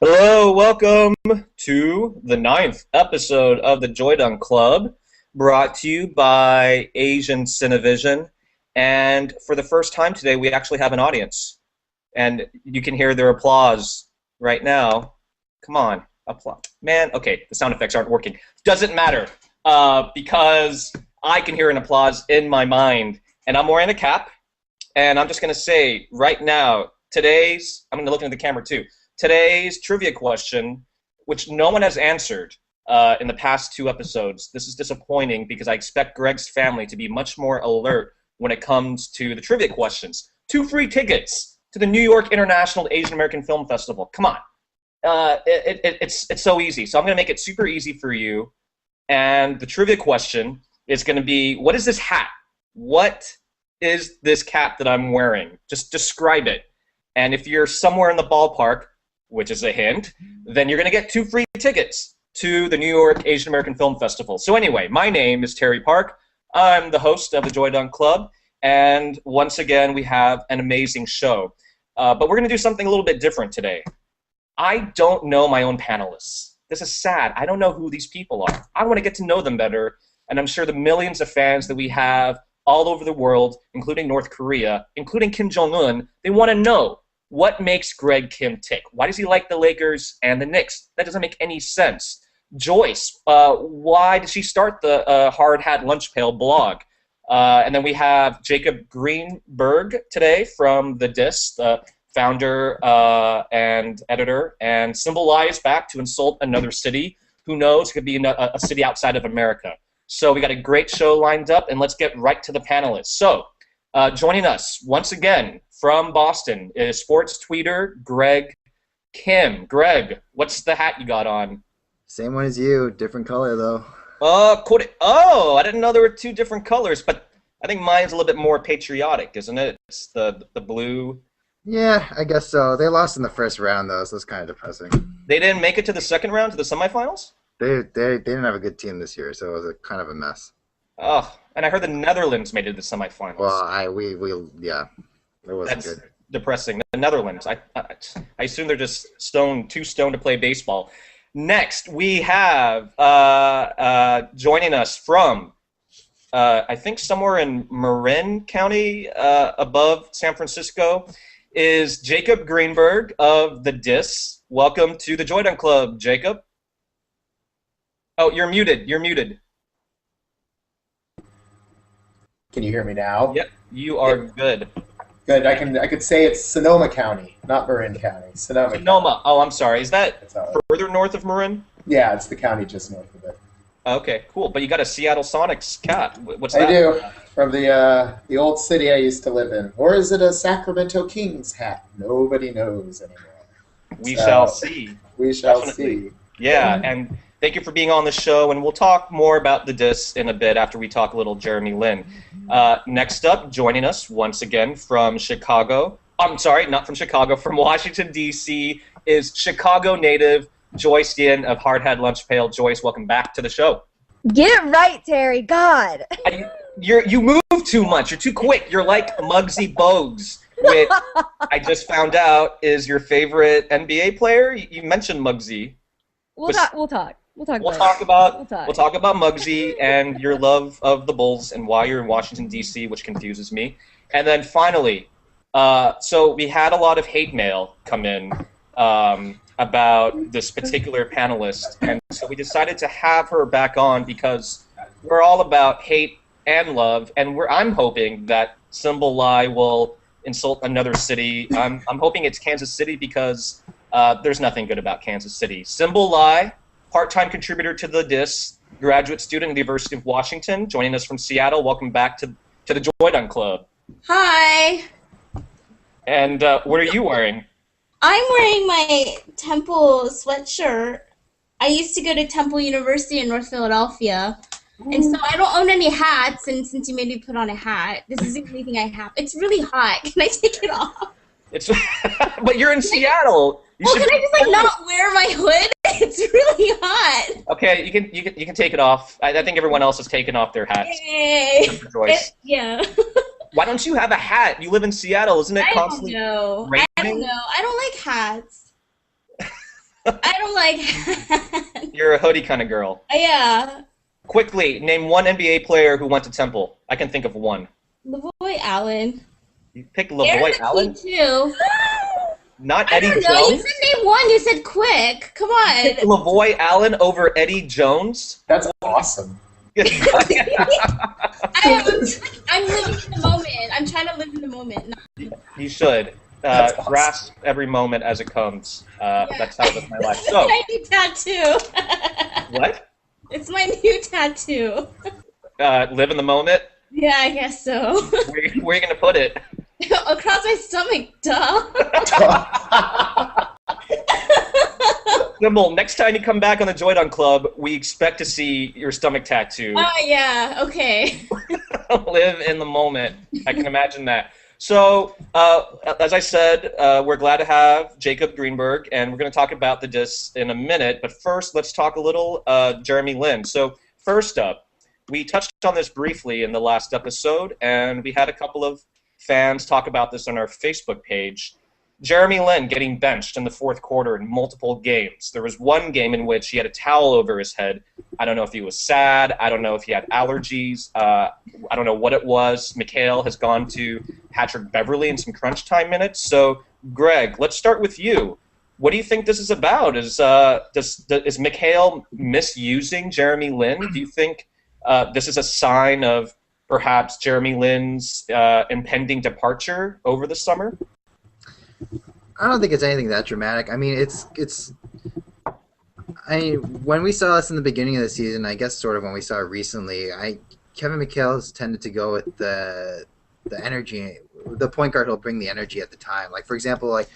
Hello, welcome to the 9th episode of the Joydung Club, brought to you by Asian CineVision. And for the first time today, we actually have an audience. And you can hear their applause right now. Come on, applause. Man, okay, the sound effects aren't working. Doesn't matter, because I can hear an applause in my mind. And I'm wearing a cap, and I'm just going to say right now, I'm going to look into the camera too. Today's trivia question, which no one has answered in the past 2 episodes. This is disappointing because I expect Greg's family to be much more alert when it comes to the trivia questions. 2 free tickets to the New York International Asian American Film Festival. Come on. It's so easy. So I'm going to make it super easy for you. And the trivia question is going to be, what is this hat? What is this cap that I'm wearing? Just describe it. And if you're somewhere in the ballpark, which is a hint, then you're going to get 2 free tickets to the New York Asian American Film Festival. So anyway, my name is Terry Park. I'm the host of the Joydung Club, and once again, we have an amazing show. But we're going to do something a little bit different today. I don't know my own panelists. This is sad. I don't know who these people are. I want to get to know them better, and I'm sure the millions of fans that we have all over the world, including North Korea, including Kim Jong-un, they want to know, what makes Greg Kim tick? Why does he like the Lakers and the Knicks? That doesn't make any sense. Joyce, why did she start the Hat Lunch Pail blog? And then we have Jacob Greenberg today from The Dis, the founder and editor. And Symbol Lie is back to insult another city. Who knows? It could be a city outside of America. So we got a great show lined up, and let's get right to the panelists. So joining us once again from Boston is sports tweeter Greg Kim. Greg, what's the hat you got on? Same one as you, different color though. Oh, I didn't know there were 2 different colors, but I think mine's a little bit more patriotic, isn't it? It's the blue. Yeah, I guess so. They lost in the first round though, so it's kind of depressing. They didn't make it to the second round, to the semifinals? They didn't have a good team this year, so it was kind of a mess. Oh, and I heard the Netherlands made it to the semifinals. Well, yeah, it wasn't That's good. depressing. The Netherlands. I assume they're just too stoned to play baseball. Next, we have joining us from I think somewhere in Marin County, above San Francisco, is Jacob Greenberg of The Dis. Welcome to the Joydung Club, Jacob. Oh, you're muted. You're muted. Can you hear me now? Yep, you are good. Good. I could say it's Sonoma County, not Marin County. Sonoma. Sonoma. Oh, I'm sorry. Is that County. further north of Marin? Yeah, it's the county just north of it. Okay, cool. But you got a Seattle Sonics cap. What's that? I do. From the old city I used to live in. Or is it a Sacramento Kings hat? Nobody knows anymore. We shall see. We shall Definitely. see. Yeah, and thank you for being on the show, and we'll talk more about the Dis in a bit after we talk a little Jeremy Lin. Next up, joining us once again from Chicago. I'm sorry, not from Chicago, from Washington, D.C., is Chicago native Joyce Yin of Hat Lunch Pail. Joyce, welcome back to the show. Get it right, Terry. God. You move too much. You're too quick. You're like Muggsy Bogues, which I just found out is your favorite NBA player. You mentioned Muggsy. We'll talk about Muggsy and your love of the Bulls and why you're in Washington, D.C., which confuses me. And then finally, so we had a lot of hate mail come in about this particular panelist, and so we decided to have her back on because we're all about hate and love, and I'm hoping that Symbol Lie will insult another city. I'm hoping it's Kansas City because there's nothing good about Kansas City. Symbol Lie, part-time contributor to The Dis, graduate student at the University of Washington, joining us from Seattle. Welcome back to the Joydung Club. Hi. And what are you wearing? I'm wearing my Temple sweatshirt. I used to go to Temple University in North Philadelphia. And so I don't own any hats, and since you made me put on a hat, this is the only thing I have. It's really hot. Can I take it off? But you're in Seattle. Can I just like not wear my hood? It's really hot. Okay, you can take it off. I think everyone else has taken off their hats. Yay. Joyce. Yeah. Why don't you have a hat? You live in Seattle, isn't it? I don't Constantly know. raining? I don't know. I don't like hats. I don't like hats. You're a hoodie kind of girl. Yeah. Quickly, name one NBA player who went to Temple. I can think of one. Lavoy Allen. You picked Aaron Lavoy Allen? too. Not I Eddie don't know. You Jones? said name one. You said quick. Come on. Lavoy Allen over Eddie Jones? That's awesome. I'm living in the moment. I'm trying to live in the moment. You should. That's awesome. Grasp every moment as it comes. That's how I live my life. It's So, my new tattoo. what? It's my new tattoo. Live in the moment? Yeah, I guess so. Where are you going to put it? Across my stomach, duh. Nimble, next time you come back on the Joydon Club, we expect to see your stomach tattoo. Oh, yeah, okay. Live in the moment. I can imagine that. So, as I said, we're glad to have Jacob Greenberg, and we're going to talk about the diss in a minute. But first, let's talk a little Jeremy Lin. So, first up, we touched on this briefly in the last episode, and we had a couple of fans talk about this on our Facebook page. Jeremy Lin getting benched in the fourth quarter in multiple games. There was one game in which he had a towel over his head. I don't know if he was sad. I don't know if he had allergies. I don't know what it was. Mikhail has gone to Patrick Beverley in some crunch time minutes. So, Greg, let's start with you. What do you think this is about? Is Mikhail misusing Jeremy Lin? Do you think this is a sign of perhaps Jeremy Lin's impending departure over the summer? I don't think it's anything that dramatic. I mean, when we saw this in the beginning of the season, I guess sort of when we saw it recently, Kevin McHale's tended to go with the energy. The point guard will bring the energy at the time. Like, for example, like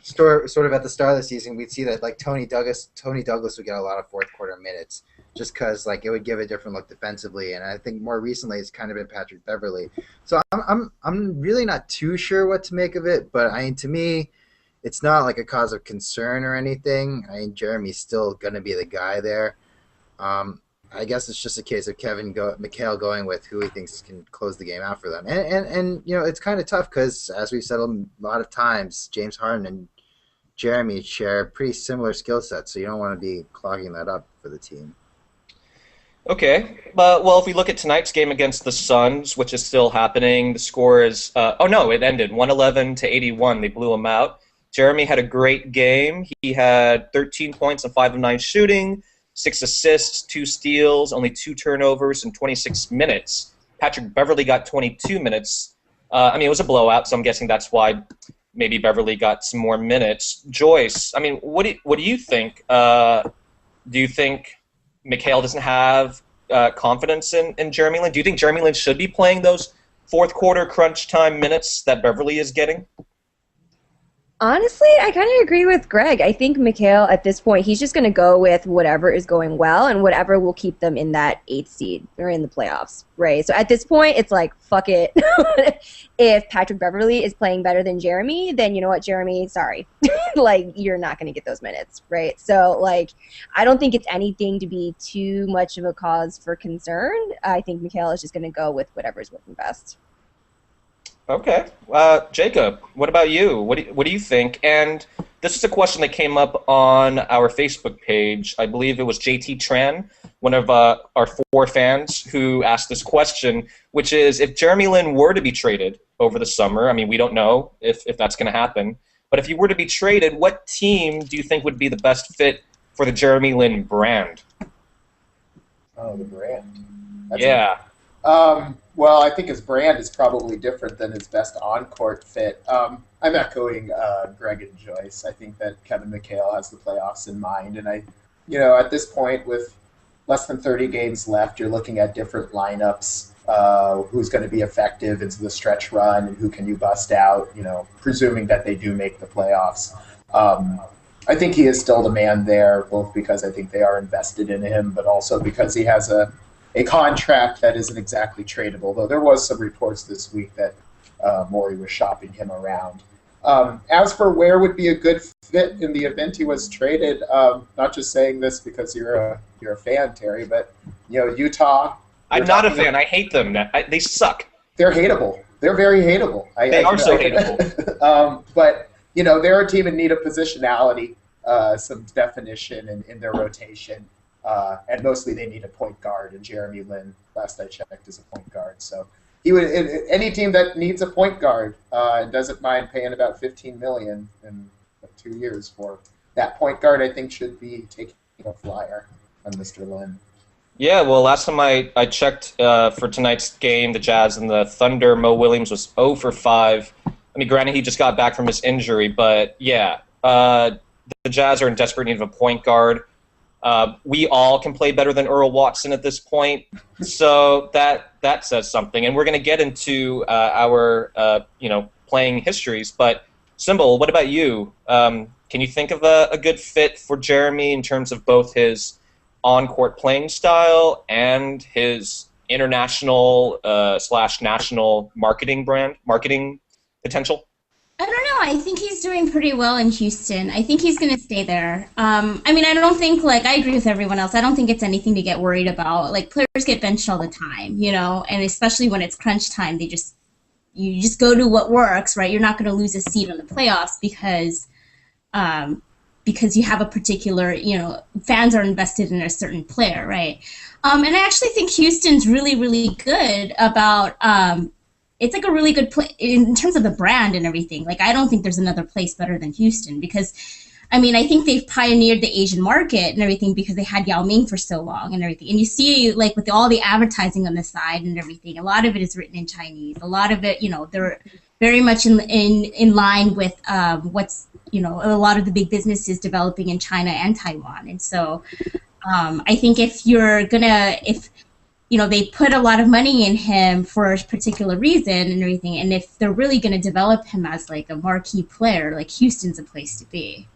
sort of at the start of the season, we'd see that like Tony Douglas would get a lot of fourth quarter minutes just because like it would give a different look defensively. And I think more recently it's kind of been Patrick Beverley. So I'm really not too sure what to make of it. But to me, it's not like a cause of concern or anything. I mean, Jeremy's still going to be the guy there. I guess it's just a case of Mikhail going with who he thinks can close the game out for them. And you know, it's kind of tough because, as we've said a lot of times, James Harden and Jeremy share pretty similar skill sets, so you don't want to be clogging that up for the team. Okay. Well, if we look at tonight's game against the Suns, which is still happening, the score is it ended 111-81. They blew them out. Jeremy had a great game. He had 13 points and 5 of 9 shooting, 6 assists, 2 steals, only 2 turnovers in 26 minutes. Patrick Beverley got 22 minutes. It was a blowout, so I'm guessing that's why maybe Beverley got some more minutes. Joyce, I mean, what do you think? Do you think Mikhail doesn't have confidence in Jeremy Lin? Do you think Jeremy Lin should be playing those fourth quarter crunch time minutes that Beverley is getting? Honestly, I kind of agree with Greg. I think Mikhail, at this point, he's just going to go with whatever is going well and whatever will keep them in that 8th seed or in the playoffs, right? So at this point, it's like, fuck it. If Patrick Beverley is playing better than Jeremy, then you know what, Jeremy, sorry. Like, you're not going to get those minutes, right? So, like, I don't think it's anything to be too much of a cause for concern. I think Mikhail is just going to go with whatever is working best. Okay. Jacob, what about you? What do you think? And this is a question that came up on our Facebook page. I believe it was JT Tran, one of our 4 fans, who asked this question, which is, if Jeremy Lin were to be traded over the summer, I mean, we don't know if that's going to happen, but if he were to be traded, what team do you think would be the best fit for the Jeremy Lin brand? Oh, the brand. Well, I think his brand is probably different than his best on-court fit. I'm echoing Greg and Joyce. I think that Kevin McHale has the playoffs in mind, and at this point, with less than 30 games left, you're looking at different lineups. Who's going to be effective into the stretch run, and who can you bust out? Presuming that they do make the playoffs. I think he is still the man there, both because I think they are invested in him, but also because he has a contract that isn't exactly tradable, though there was some reports this week that Morey was shopping him around. As for where would be a good fit in the event he was traded, not just saying this because you're a fan, Terry, but Utah. I'm not a fan. I hate them. They suck. They're hateable. They're very hateable. They are so hateable. But they're a team in need of positionality. some definition in their rotation. And mostly they need a point guard, and Jeremy Lin, last I checked, is a point guard. So he would any team that needs a point guard and doesn't mind paying about $15 million in 2 years for that point guard, I think should be taking a flyer on Mr. Lin. Yeah, well, last time I checked for tonight's game, the Jazz and the Thunder, Mo Williams was 0 for 5. I mean, granted, he just got back from his injury, but yeah, the Jazz are in desperate need of a point guard. We all can play better than Earl Watson at this point, so that says something. And we're going to get into our playing histories. But Symbol, what about you? Can you think of a good fit for Jeremy in terms of both his on-court playing style and his international / national marketing potential? I don't know. I think he's doing pretty well in Houston. I think he's going to stay there. I mean, I don't think, I agree with everyone else. I don't think it's anything to get worried about. Players get benched all the time, and especially when it's crunch time, you just go to what works, right? You're not going to lose a seat in the playoffs because you have a particular, fans are invested in a certain player, right? And I actually think Houston's really, really good about it's a really good place in terms of the brand and everything. I don't think there's another place better than Houston because, I mean, I think they've pioneered the Asian market and everything because they had Yao Ming for so long and everything. And you see, with all the advertising on the side and everything, a lot of it is written in Chinese. A lot of it, they're very much in line with what's, a lot of the big businesses developing in China and Taiwan. And so I think if they put a lot of money in him for a particular reason and everything, and if they're really going to develop him as a marquee player, Houston's a place to be.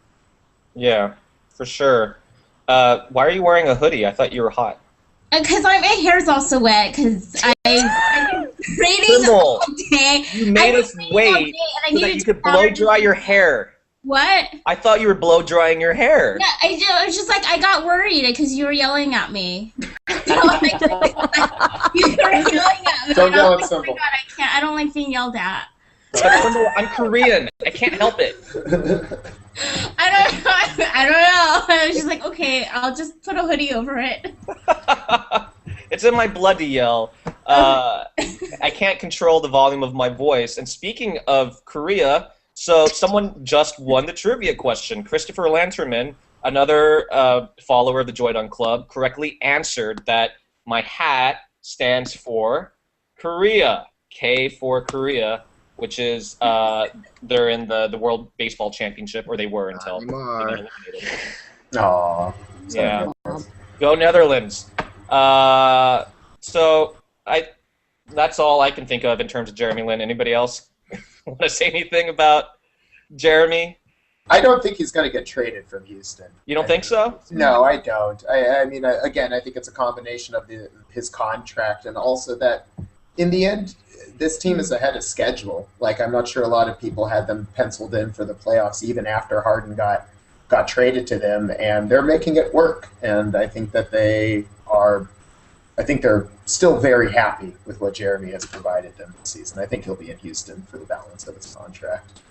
Yeah, for sure. Why are you wearing a hoodie? I thought you were hot. Because my hair's also wet. Because I've been training all day. You made us wait so that you could blow dry your hair. What? I thought you were blow drying your hair. Yeah, I was just I got worried because you were yelling at me. You were yelling at me. Don't yell at Symbol. Oh my God, I don't like being yelled at. I'm Korean. I can't help it. I don't know. I was just okay, I'll just put a hoodie over it. It's in my blood to yell. I can't control the volume of my voice. And speaking of Korea, so someone just won the trivia question. Christopher Lanterman, another follower of the Joydon Club, correctly answered that my hat stands for Korea. K for Korea, which is they're in the World Baseball Championship, or they were until they got eliminated. Aww. Yeah. Go Netherlands. So that's all I can think of in terms of Jeremy Lin. Anybody else want to say anything about Jeremy? I don't think he's going to get traded from Houston. You don't think so? No, I don't. I mean, again, I think it's a combination of his contract and also that, in the end, this team is ahead of schedule. I'm not sure a lot of people had them penciled in for the playoffs even after Harden got traded to them, and they're making it work. And I think that they're still very happy with what Jeremy has provided them this season. I think he'll be in Houston for the balance of his contract.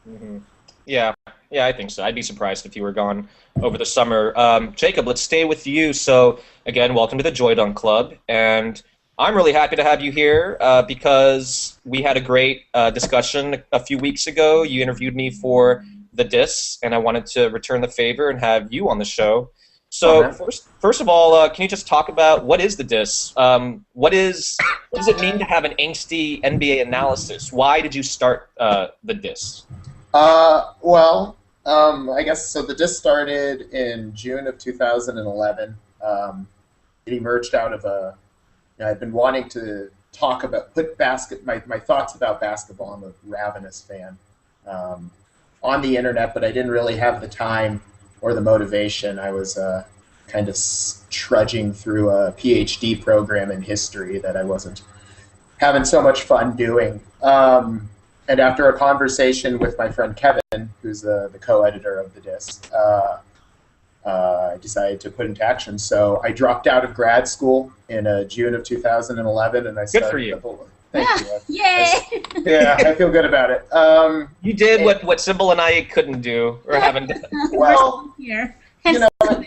Mm-hmm. Yeah, I think so. I'd be surprised if you were gone over the summer. Jacob, let's stay with you. So, again, welcome to the Joydon Club, and I'm really happy to have you here because we had a great discussion a few weeks ago. You interviewed me for the Diss, and I wanted to return the favor and have you on the show. So first of all, can you just talk about what is the Diss? What does it mean to have an angsty NBA analysis? Why did you start the Diss? I guess so. The Diss started in June of 2011. It emerged out of I've been wanting to talk about my thoughts about basketball. I'm a ravenous fan on the internet, but I didn't really have the time or the motivation. I was kind of trudging through a PhD program in history that I wasn't having so much fun doing. And after a conversation with my friend Kevin, who's the co-editor of the Diss, I decided to put into action. So I dropped out of grad school in June of 2011, and I started. Good for you. Thank you. Yay! Yeah, I feel good about it. You did what Sybil and I couldn't do or haven't done. Well, Here. you know, Here.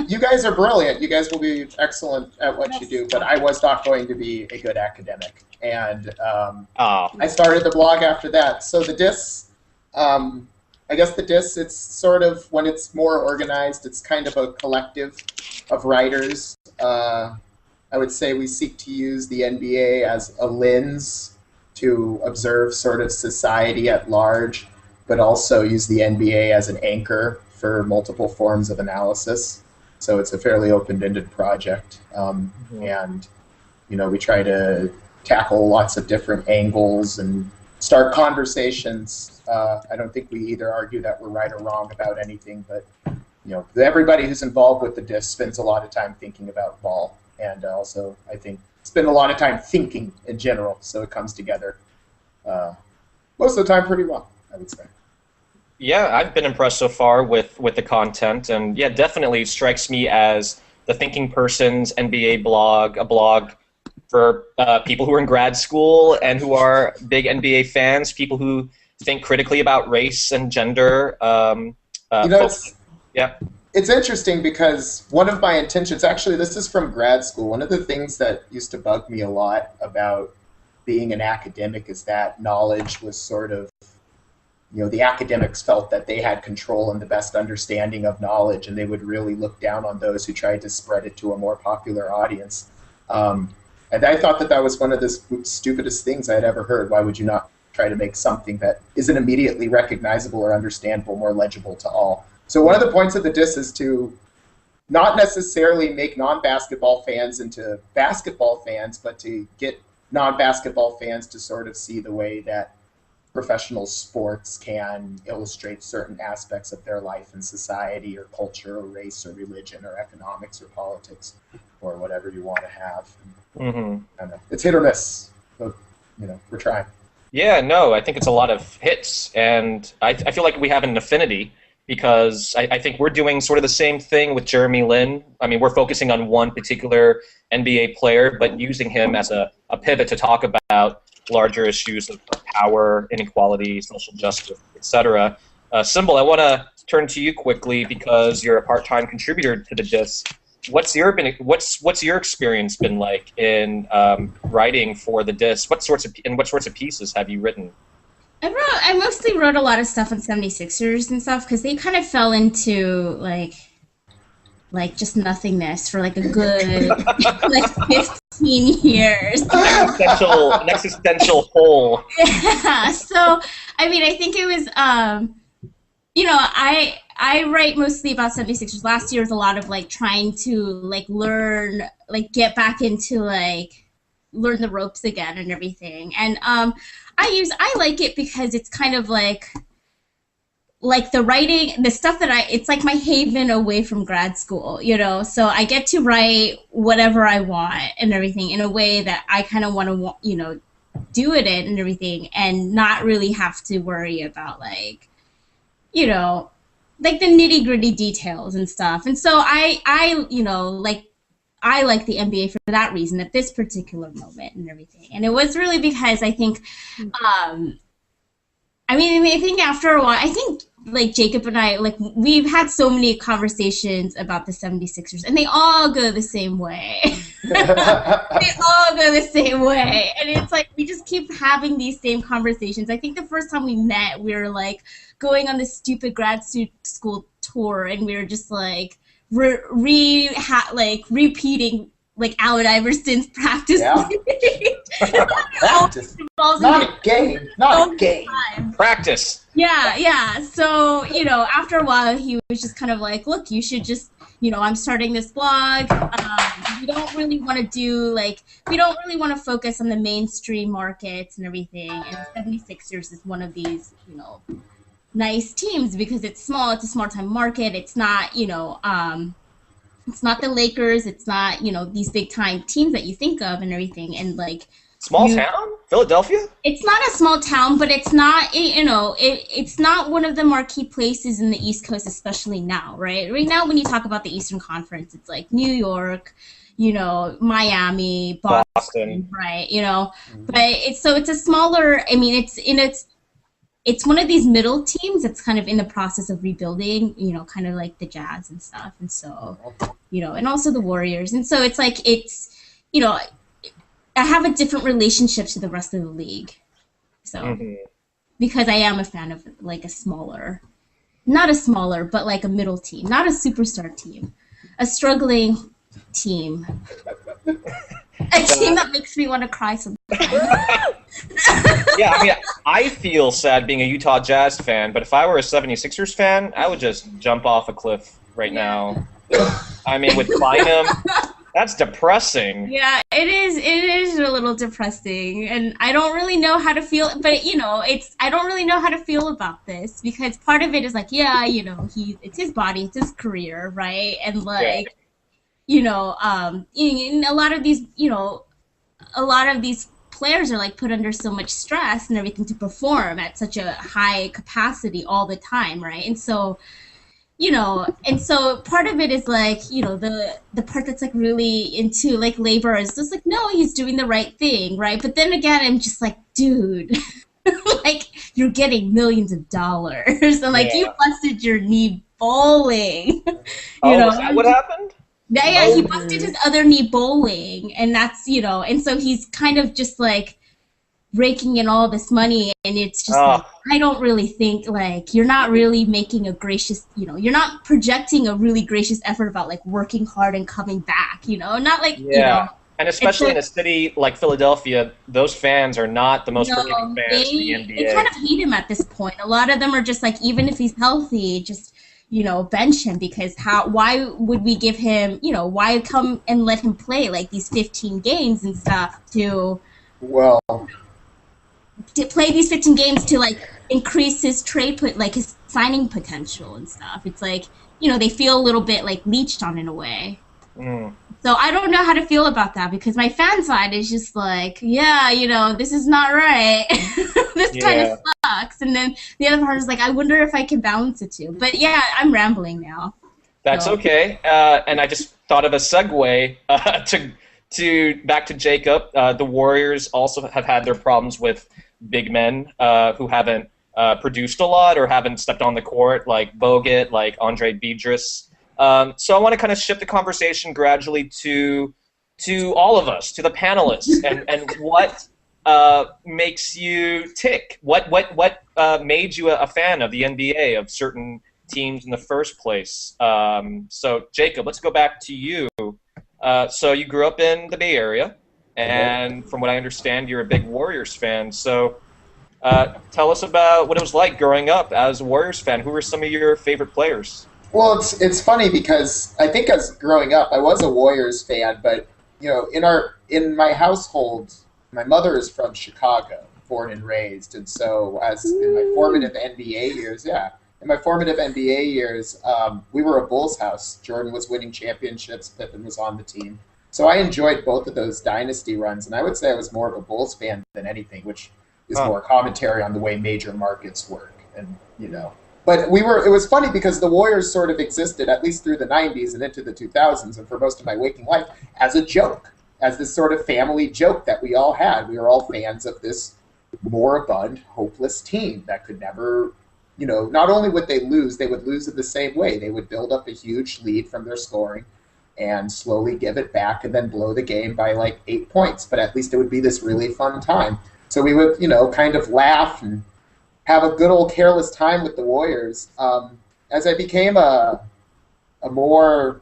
you guys are brilliant. You guys will be excellent at what you do, but I was not going to be a good academic. And I started the blog after that. So the DIS, I guess the DIS, it's sort of, when it's more organized, it's kind of a collective of writers. I would say we seek to use the NBA as a lens to observe sort of society at large, but also use the NBA as an anchor for multiple forms of analysis. So it's a fairly open-ended project. And, you know, we try to tackle lots of different angles and start conversations. I don't think we either argue that we're right or wrong about anything, but, you know, everybody who's involved with the DIS spends a lot of time thinking about ball. And also, I think, spend a lot of time thinking in general, so it comes together most of the time pretty well, I would say. Yeah, I've been impressed so far with the content, and yeah, definitely strikes me as the thinking person's NBA blog, a blog for people who are in grad school and who are big NBA fans, people who think critically about race and gender. You know, it's interesting because one of my intentions, actually this is from grad school, one of the things that used to bug me a lot about being an academic is that knowledge was sort of, you know, the academics felt that they had control and the best understanding of knowledge, and they would really look down on those who tried to spread it to a more popular audience. And I thought that that was one of the stupidest things I had ever heard. Why would you not try to make something that isn't immediately recognizable or understandable more legible to all? So one of the points of the DIS is to not necessarily make non-basketball fans into basketball fans, but to get non-basketball fans to sort of see the way that professional sports can illustrate certain aspects of their life in society or culture or race or religion or economics or politics or whatever you want to have. Mm-hmm. I don't know. It's hit or miss, but, you know, we're trying. Yeah, no, I think it's a lot of hits, and I feel like we have an affinity because I think we're doing sort of the same thing with Jeremy Lin. I mean, we're focusing on one particular NBA player, but using him as a pivot to talk about larger issues of power, inequality, social justice, etc. Symbol, I want to turn to you quickly because you're a part-time contributor to the DIS. What's your experience been like in writing for the DIS? What sorts of pieces have you written? I mostly wrote a lot of stuff on 76ers and stuff because they kind of fell into like just nothingness for like a good like 15 years. An existential hole. Yeah. So I mean, I think it was you know, I write mostly about 76ers. Last year was a lot of like trying to like learn, like get back into like learn the ropes again and everything. And I like it because it's kind of like the writing, the stuff that it's like my haven away from grad school, you know? So I get to write whatever I want and everything in a way that I kind of want to, you know, do it in and everything and not really have to worry about like, you know, like the nitty gritty details and stuff. And so I you know, like, I like the NBA for that reason at this particular moment and everything. And it was really because I think, I think after a while, I think like Jacob and I, like we've had so many conversations about the 76ers and they all go the same way. They all go the same way. And it's like, we just keep having these same conversations. I think the first time we met, we were like going on this stupid grad school tour and we were just like, repeating like Allen Iverson's practice. Yeah. Practice. Not game. Not game. Practice. Yeah. So, you know, after a while, he was just kind of like, look, you should just, you know, I'm starting this blog. We don't really want to focus on the mainstream markets and everything. And 76ers is one of these, you know, nice teams because it's small. It's a small time market. It's not, you know, it's not the Lakers. It's not, you know, these big time teams that you think of and everything. And like small town, Philadelphia. It's not a small town, but it's not, you know, it's not one of the marquee places in the East Coast, especially now, right? Right now, when you talk about the Eastern Conference, it's like New York, Miami, Boston. right? But it's a smaller. I mean, it's one of these middle teams that's kind of in the process of rebuilding. Kind of like the Jazz and stuff, and so and also the Warriors, and so it's like I have a different relationship to the rest of the league, so because I am a fan of like a smaller. Not a smaller, but like a middle team, not a superstar team, a struggling team, a team that makes me want to cry sometimes. Yeah, I mean, I feel sad being a Utah Jazz fan, but if I were a 76ers fan, I would just jump off a cliff right now. I mean, with Bynum, that's depressing. Yeah, it is. It is a little depressing, and I don't really know how to feel. But I don't really know how to feel about this because part of it is like, it's his body, it's his career, right? And like, in a lot of these, players are like put under so much stress and everything to perform at such a high capacity all the time, right? And so. And so part of it is like, the part that's like really into like labor is just like, no, he's doing the right thing, right? But then again, I'm just like, dude, like you're getting millions of dollars, and like you busted your knee bowling. Is that what happened? Yeah, he busted his other knee bowling, and that's and so he's kind of just like raking in all this money, and it's just like, I don't really think like you're not really making a gracious, you're not projecting a really gracious effort about like working hard and coming back, not like and especially in a city like Philadelphia, those fans are not the most forgiving fans in the NBA. They kind of hate him at this point. A lot of them are just like, even if he's healthy, just bench him, because why would we give him, why come and let him play like these 15 games and stuff to play these 15 games to like increase his his signing potential and stuff. It's like, they feel a little bit like leeched on in a way. So I don't know how to feel about that, because my fan side is just like, this is not right. This kind of sucks. And then the other part is like, I wonder if I can balance the two. But yeah, I'm rambling now. That's okay. And I just thought of a segue to back to Jacob. The Warriors also have had their problems with big men who haven't produced a lot or haven't stepped on the court, like Bogut, like Andre Biedrus. So I want to kind of shift the conversation gradually to all of us, to the panelists, and what makes you tick? What made you a fan of the NBA, of certain teams in the first place? So Jacob, let's go back to you. So you grew up in the Bay Area, and from what I understand, you're a big Warriors fan. So tell us about what it was like growing up as a Warriors fan. Who were some of your favorite players? Well, it's funny because I think as growing up, I was a Warriors fan, but in my household, my mother is from Chicago, born and raised, and so in my formative NBA years, we were a Bulls house. Jordan was winning championships, Pippen was on the team, so I enjoyed both of those dynasty runs, and I would say I was more of a Bulls fan than anything, which is more commentary on the way major markets work, and But it was funny because the Warriors sort of existed, at least through the 90s and into the 2000s, and for most of my waking life, as a joke, as this sort of family joke that we all had. We were all fans of this moribund, hopeless team that could never, not only would they lose in the same way. They would build up a huge lead from their scoring and slowly give it back and then blow the game by like 8 points. But at least it would be this really fun time. So we would, kind of laugh and have a good old careless time with the Warriors. As I became a more,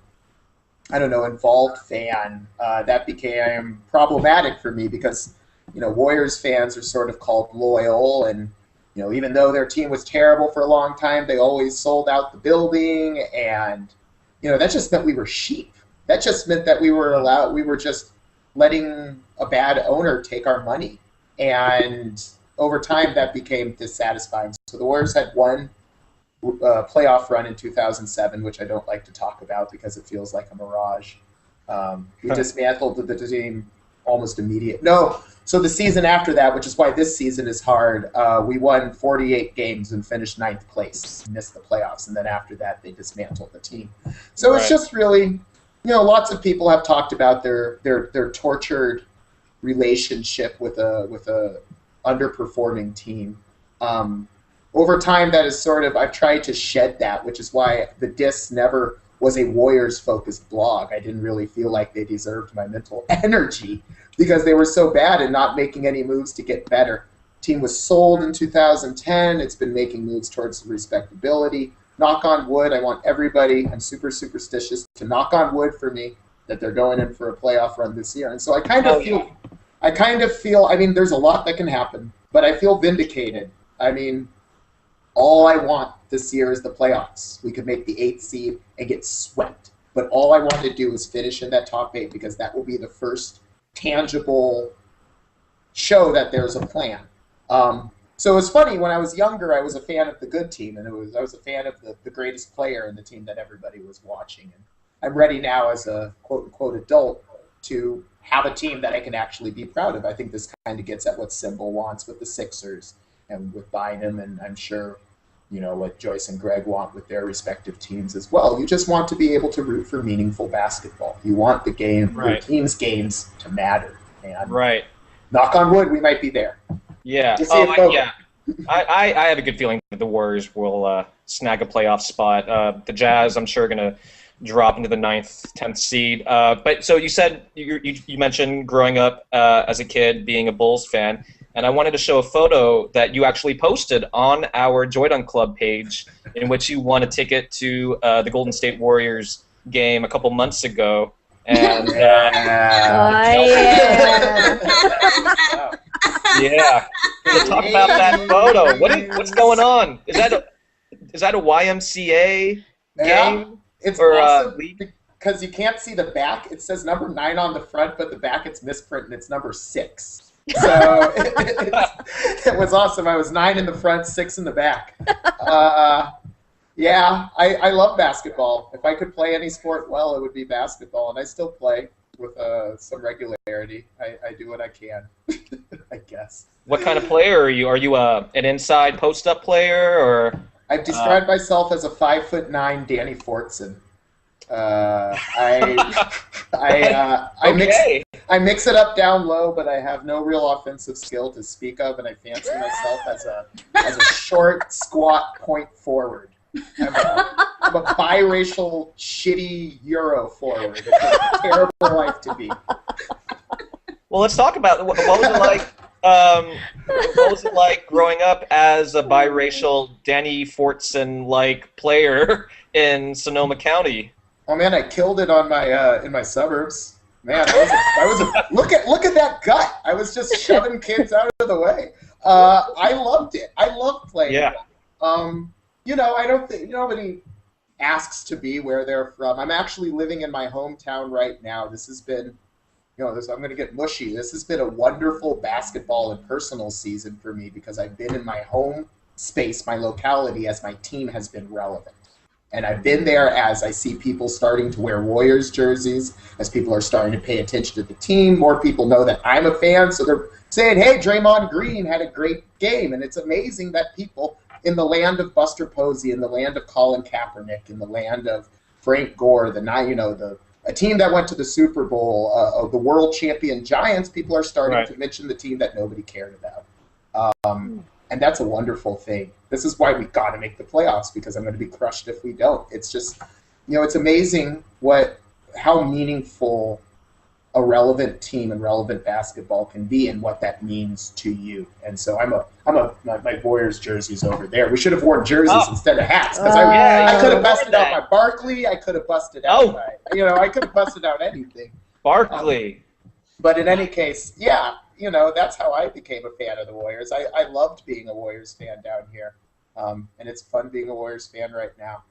involved fan, that became problematic for me because, Warriors fans are sort of called loyal, and, even though their team was terrible for a long time, they always sold out the building, and, that just meant we were sheep. That just meant that we were just letting a bad owner take our money. And over time, that became dissatisfying. So the Warriors had one playoff run in 2007, which I don't like to talk about because it feels like a mirage. We dismantled the team almost immediately. No, so the season after that, which is why this season is hard, we won 48 games and finished 9th place, missed the playoffs, and then after that, they dismantled the team. So It's just really, lots of people have talked about their tortured relationship with a underperforming team. Over time, that is sort of, I've tried to shed that, which is why the Dis never was a Warriors-focused blog. I didn't really feel like they deserved my mental energy because they were so bad and not making any moves to get better. Team was sold in 2010. It's been making moves towards respectability. Knock on wood. I want everybody, I'm super superstitious, to knock on wood for me that they're going in for a playoff run this year. And so I kind of feel, I mean, there's a lot that can happen, but I feel vindicated. I mean, all I want this year is the playoffs. We could make the 8th seed and get swept. But all I want to do is finish in that top 8 because that will be the first tangible show that there's a plan. So it was funny, when I was younger, I was a fan of the good team, and I was a fan of the greatest player in the team that everybody was watching. And I'm ready now as a quote-unquote adult to have a team that I can actually be proud of. I think this kind of gets at what Symbol wants with the Sixers and with Bynum, and I'm sure, what Joyce and Greg want with their respective teams as well. You just want to be able to root for meaningful basketball. You want the game, your team's games to matter. And knock on wood, we might be there. Yeah. I have a good feeling that the Warriors will snag a playoff spot. The Jazz, I'm sure, going to drop into the 9th, 10th seed. But so you said you mentioned growing up as a kid being a Bulls fan, and I wanted to show a photo that you actually posted on our Joydon Club page, in which you won a ticket to the Golden State Warriors game a couple months ago. And yeah. So talk about that photo. What's going on? Is that a YMCA game? It's awesome because you can't see the back. It says number 9 on the front, but the back it's misprint and it's number 6. So it was awesome. I was 9 in the front, 6 in the back. Yeah, I love basketball. If I could play any sport well, it would be basketball, and I still play with some regularity. I do what I can, I guess. What kind of player are you? Are you an inside post-up player, or? I've described myself as a 5'9" Danny Fortson. I mix it up down low, but I have no real offensive skill to speak of, and I fancy myself as a short, squat point forward. I'm a biracial, shitty Euro forward. It's a terrible life to be. Well, let's talk about what was it like. What was it like growing up as a biracial Danny Fortson-like player in Sonoma County? Oh man, I killed it on my in my suburbs. Man, look at that gut. I was just shoving kids out of the way. I loved it. I loved playing. Yeah. I don't think nobody asks to be where they're from. I'm actually living in my hometown right now. This has been, I'm going to get mushy. This has been a wonderful basketball and personal season for me because I've been in my home space, my locality, as my team has been relevant. And I've been there as I see people starting to wear Warriors jerseys, as people are starting to pay attention to the team. More people know that I'm a fan, so they're saying, hey, Draymond Green had a great game. And it's amazing that people in the land of Buster Posey, in the land of Colin Kaepernick, in the land of Frank Gore, a team that went to the Super Bowl, of the world champion Giants, people are starting to mention the team that nobody cared about. And that's a wonderful thing. This is why we got to make the playoffs, because I'm going to be crushed if we don't. It's just, it's amazing how meaningful a relevant team and relevant basketball can be, and what that means to you. And so my Warriors jersey's over there. We should have worn jerseys instead of hats, because I could have busted out my Barkley. I could have busted out I could have busted out anything. Barkley. But in any case, that's how I became a fan of the Warriors. I loved being a Warriors fan down here, and it's fun being a Warriors fan right now.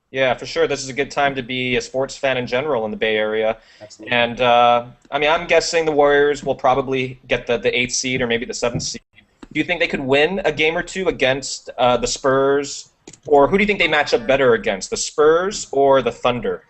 Yeah, for sure. This is a good time to be a sports fan in general in the Bay Area. Absolutely. And, I'm guessing the Warriors will probably get the 8th seed or maybe the 7th seed. Do you think they could win a game or two against the Spurs? Or who do you think they match up better against, the Spurs or the Thunder?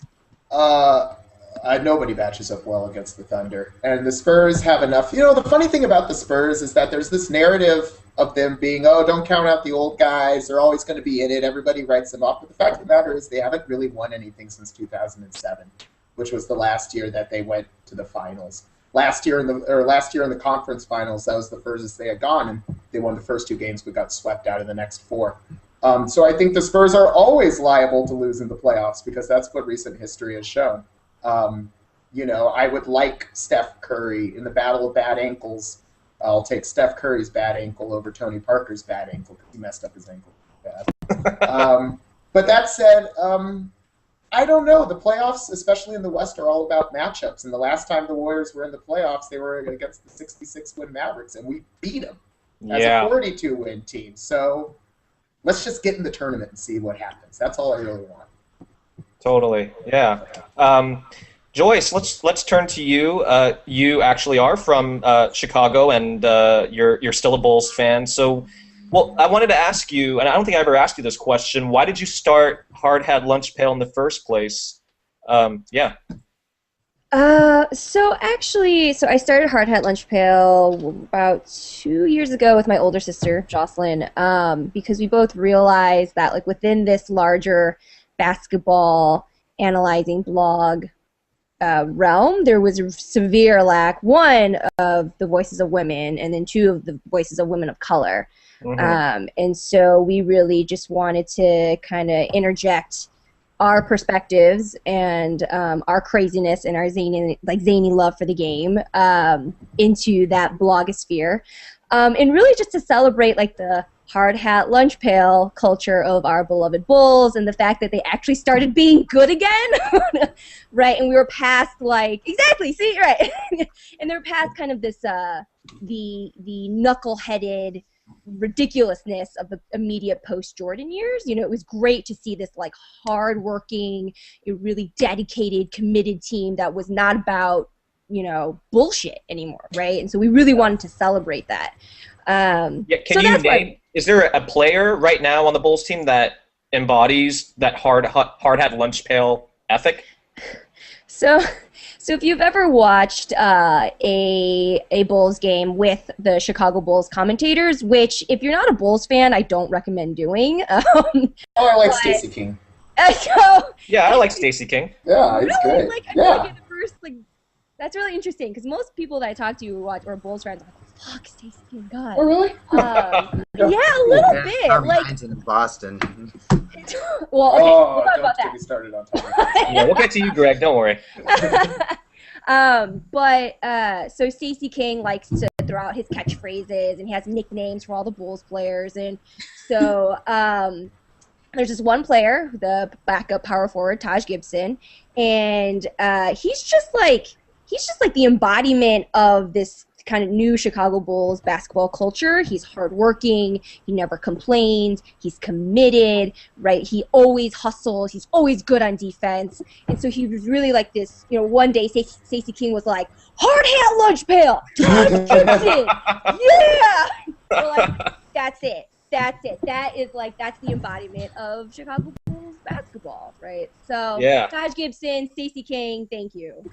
Nobody matches up well against the Thunder. And the Spurs have enough. The funny thing about the Spurs is that there's this narrative of them being, don't count out the old guys. They're always going to be in it. Everybody writes them off. But the fact of the matter is they haven't really won anything since 2007. which was the last year that they went to the finals. Last year in the conference finals, that was the furthest they had gone, and they won the first 2 games but got swept out of the next 4. So I think the Spurs are always liable to lose in the playoffs because that's what recent history has shown. I would like Steph Curry in the battle of bad ankles. I'll take Steph Curry's bad ankle over Tony Parker's bad ankle because he messed up his ankle bad. But that said, I don't know. The playoffs, especially in the West, are all about matchups. And the last time the Warriors were in the playoffs, they were against the 66-win Mavericks, and we beat them as a 42-win team. So let's just get in the tournament and see what happens. That's all I really want. Totally, yeah. Joyce, let's turn to you. You actually are from Chicago, and you're still a Bulls fan. So, well, I wanted to ask you, and I don't think I ever asked you this question. Why did you start Hard Hat Lunch Pail in the first place? Yeah. So I started Hard Hat Lunch Pail about 2 years ago with my older sister, Jocelyn, because we both realized that, like, within this larger basketball analyzing blog realm, there was a severe lack, 1, of the voices of women, and then 2, of the voices of women of color. And so we really just wanted to kind of interject our perspectives and our craziness and our zany love for the game into that blogosphere, and really just to celebrate like the hard hat lunch pail culture of our beloved Bulls and the fact that they actually started being good again, right? And we were past and they're past kind of this the knuckleheaded ridiculousness of the immediate post-Jordan years. It was great to see this like hard-working, really dedicated, committed team that was not about bullshit anymore, right? And so we really wanted to celebrate that. Is there a player right now on the Bulls team that embodies that hard hat lunch pail ethic? So if you've ever watched a Bulls game with the Chicago Bulls commentators, which if you're not a Bulls fan, I don't recommend doing. I like Stacey King. I like Stacey King. Yeah, he's great. I feel like in the first, that's really interesting because most people that I talk to who are Bulls fans are like, fuck, Stacey King, God. Oh, really? Yeah, a little bit. Mine's in Boston. Well, okay, we'll talk don't about get that. me started on top. Yeah, we'll get to you, Greg. Don't worry. So Stacey King likes to throw out his catchphrases, and he has nicknames for all the Bulls players, and so there's this one player, the backup power forward, Taj Gibson, and he's just like the embodiment of this kind of new Chicago Bulls basketball culture. He's hardworking. He never complains. He's committed, right? He always hustles. He's always good on defense. And so he was really like this, one day Stacey King was like, hard hat lunch pail, Taj Gibson, yeah! We're like, that's it. That's the embodiment of Chicago Bulls basketball, right? So, yeah. Taj Gibson, Stacey King, thank you.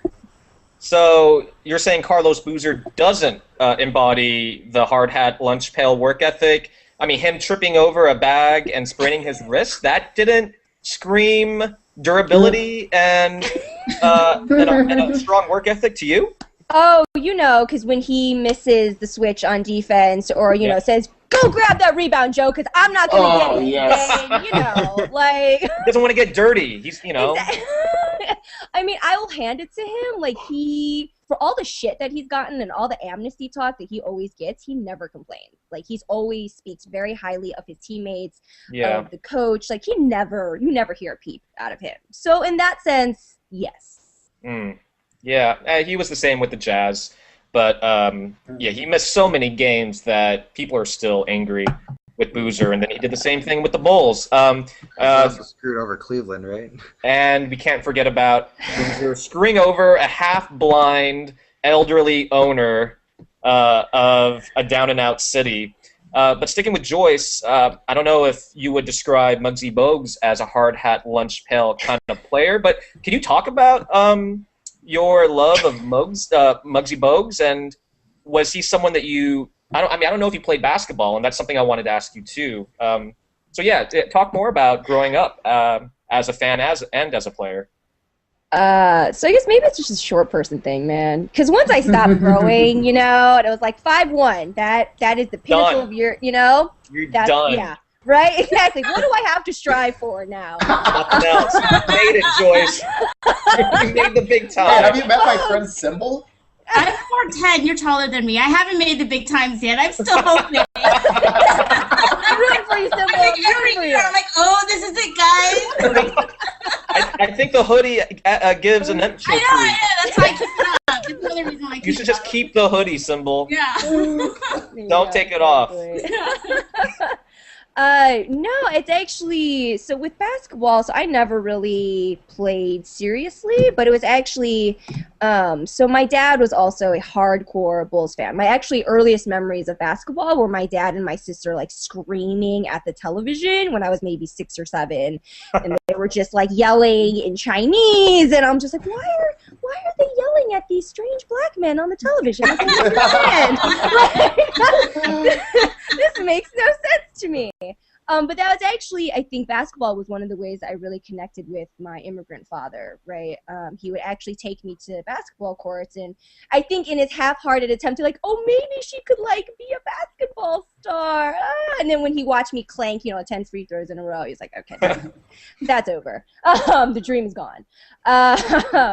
So you're saying Carlos Boozer doesn't embody the hard hat lunch pail work ethic? I mean, him tripping over a bag and spraining his wrist, that didn't scream durability and a strong work ethic to you? Oh, because when he misses the switch on defense or, says, go grab that rebound, Joe, because I'm not going to get it. Yes. And, He doesn't want to get dirty. He's, I mean, I will hand it to him. Like, for all the shit that he's gotten and all the amnesty talk that he always gets, he never complains. Like, he's always speaks very highly of his teammates, of the coach. Like, you never hear a peep out of him. So, in that sense, yes. Yeah, he was the same with the Jazz. But, he missed so many games that people are still angry with Boozer, and then he did the same thing with the Bulls. Also screwed over Cleveland, right? And we can't forget about Boozer screwing over a half-blind, elderly owner of a down-and-out city. But sticking with Joyce, I don't know if you would describe Muggsy Bogues as a hard hat lunch pail kind of player, but can you talk about your love of Muggsy Bogues, and was he someone that you? I don't know if you played basketball, and that's something I wanted to ask you too. Talk more about growing up as a fan and as a player. So I guess maybe it's just a short person thing, man. Because once I stopped growing, and it was like 5'1". That is the pinnacle Done. of your, You're done. Yeah, right, exactly. What do I have to strive for now? Nothing else. You made it, Joyce. You made the big Hey, time. have you met my friend Symbol? I'm 4'10". You're taller than me. I haven't made the big times yet. I'm still hoping. I'm rooting for you, Symbol. I think I'm every rooting for year you. I'm like, oh, this is it, guys. I think the hoodie gives an empty. I know. That's why I keep it up. That's another reason why I keep You should it just up. keep the hoodie symbol. Yeah. Don't take it off. No, it's actually, so with basketball, so I never really played seriously, but it was actually, so my dad was also a hardcore Bulls fan. My actually earliest memories of basketball were my dad and my sister like screaming at the television when I was maybe 6 or 7, and they were just like yelling in Chinese, and I'm just like, why are they yelling at these strange black men on the television? I don't understand. This makes no sense to me. But that was actually, I think basketball was one of the ways I really connected with my immigrant father, right? He would actually take me to basketball courts, and I think in his half-hearted attempt to like, oh, maybe she could like be a basketball star. And then when he watched me clank, 10 free throws in a row, he's like, okay, that's over. The dream is gone.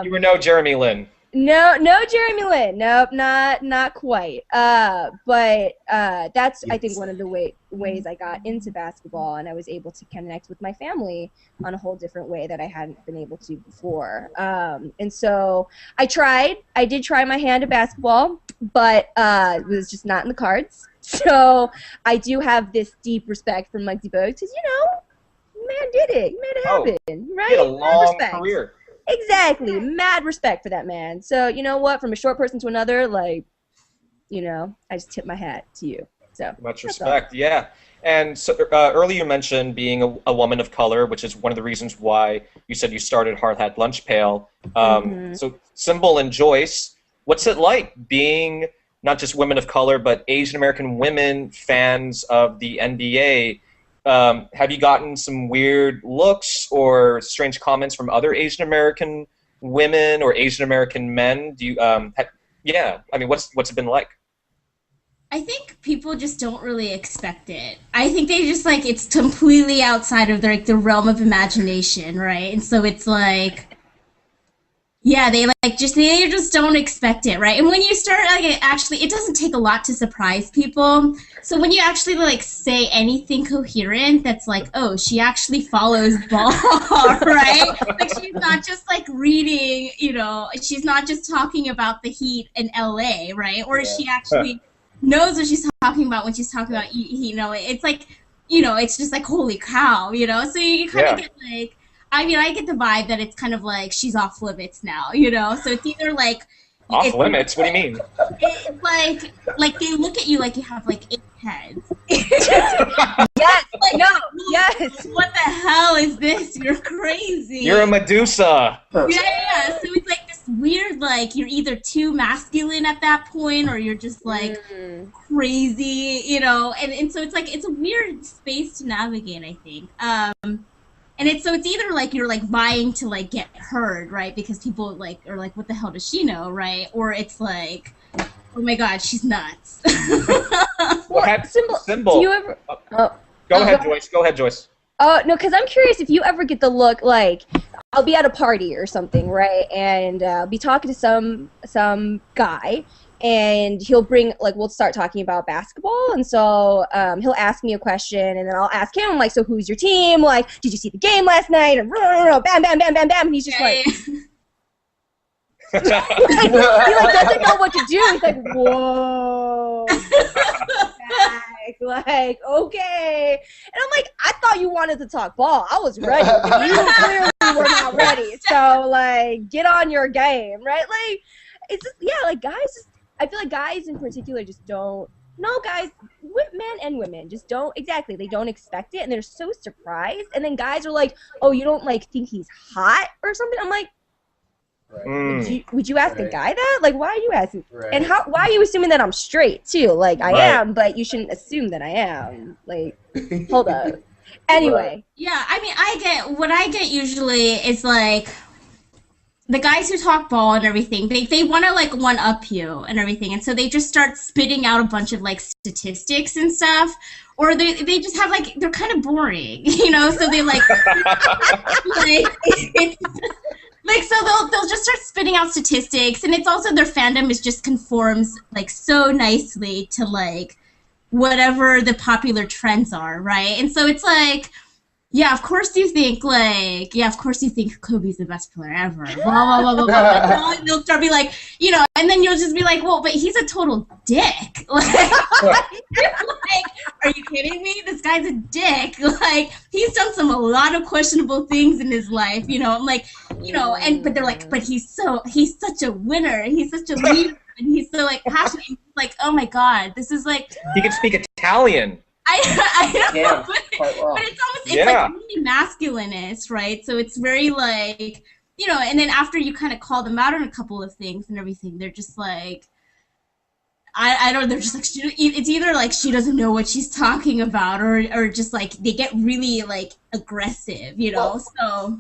You were no Jeremy Lin. No, Jeremy Lin. Nope, not quite. But that's I think one of the ways I got into basketball, and I was able to connect with my family on a whole different way that I hadn't been able to before. And so I did try my hand at basketball, but it was just not in the cards. So I do have this deep respect for Muggsy Bogues because man did it. He made it happen, right? He had a long career. Exactly. Mad respect for that man. So, you know what? From a short person to another, I just tip my hat to you. So Much respect, yeah. And so earlier you mentioned being a woman of color, which is one of the reasons why you said you started Hat Lunch Pail. So Symbol and Joyce, what's it like being not just women of color, but Asian American women fans of the NBA? Have you gotten some weird looks or strange comments from other Asian American women or Asian American men? Do you, what's it been like? I think people just don't really expect it. I think they just it's completely outside of the realm of imagination, right? And so it's like, yeah, they just don't expect it, right? And when you start it doesn't take a lot to surprise people. So when you actually say anything coherent that's like, oh, she actually follows ball, right? She's not just reading, she's not just talking about the Heat in LA, right? Or she actually knows what she's talking about when she's talking about Heat, it's it's just holy cow, so you kind of get I get the vibe that it's kind of she's off limits now, So it's either off limits? What do you mean? It's they look at you like you have 8 heads. Yes. Yes. What the hell is this? You're crazy. You're a Medusa. Yeah. So it's this weird you're either too masculine at that point or you're just crazy, And so it's a weird space to navigate, I think. And it's either you're vying to get heard, right? Because people are what the hell does she know, right? Or it's oh my God, she's nuts. Symbol. Do you ever? Go ahead, Joyce. Go ahead, Joyce. Oh no, because I'm curious if you ever get the look I'll be at a party or something, right? And I'll be talking to some guy. And he'll bring, we'll start talking about basketball, and so he'll ask me a question, and then I'll ask him, so who's your team? Did you see the game last night? And bam, bam, bam, bam, bam. And he's just he doesn't know what to do. He's whoa. Okay. And I'm I thought you wanted to talk ball. I was ready. You clearly were not ready. So, get on your game, right? It's just, guys just, I feel guys in particular just don't, guys, men and women just don't, exactly, they don't expect it, and they're so surprised, and then guys are oh, you don't, think he's hot or something? I'm right. would you ask a guy that? Why are you asking? Right. And why are you assuming that I'm straight, too? I am, but you shouldn't assume that I am. Hold up. Anyway. Yeah, I mean, what I get usually is the guys who talk ball and everything, they want to like one up you and everything, and so they just start spitting out a bunch of like statistics and stuff, or they just have like they're kind of boring, so they like like so they'll just start spitting out statistics, and it's also their fandom is just conforms like so nicely to like whatever the popular trends are, right? And so it's like, yeah, of course you think Kobe's the best player ever. Blah blah blah blah blah. And they'll start be like, and then you'll just be like, well, but he's a total dick. Like, are you kidding me? This guy's a dick. Like, he's done a lot of questionable things in his life. I'm like, but they're like, but he's such a winner. He's such a leader, and he's so like passionate. Like, oh my God, this is like. He can speak Italian. I don't know, but it's Yeah. like really masculinist, right? So it's very like, and then after you kind of call them out on a couple of things and everything, they're just like, I don't. They're just like, it's either like she doesn't know what she's talking about, or just like they get really like aggressive, Well, so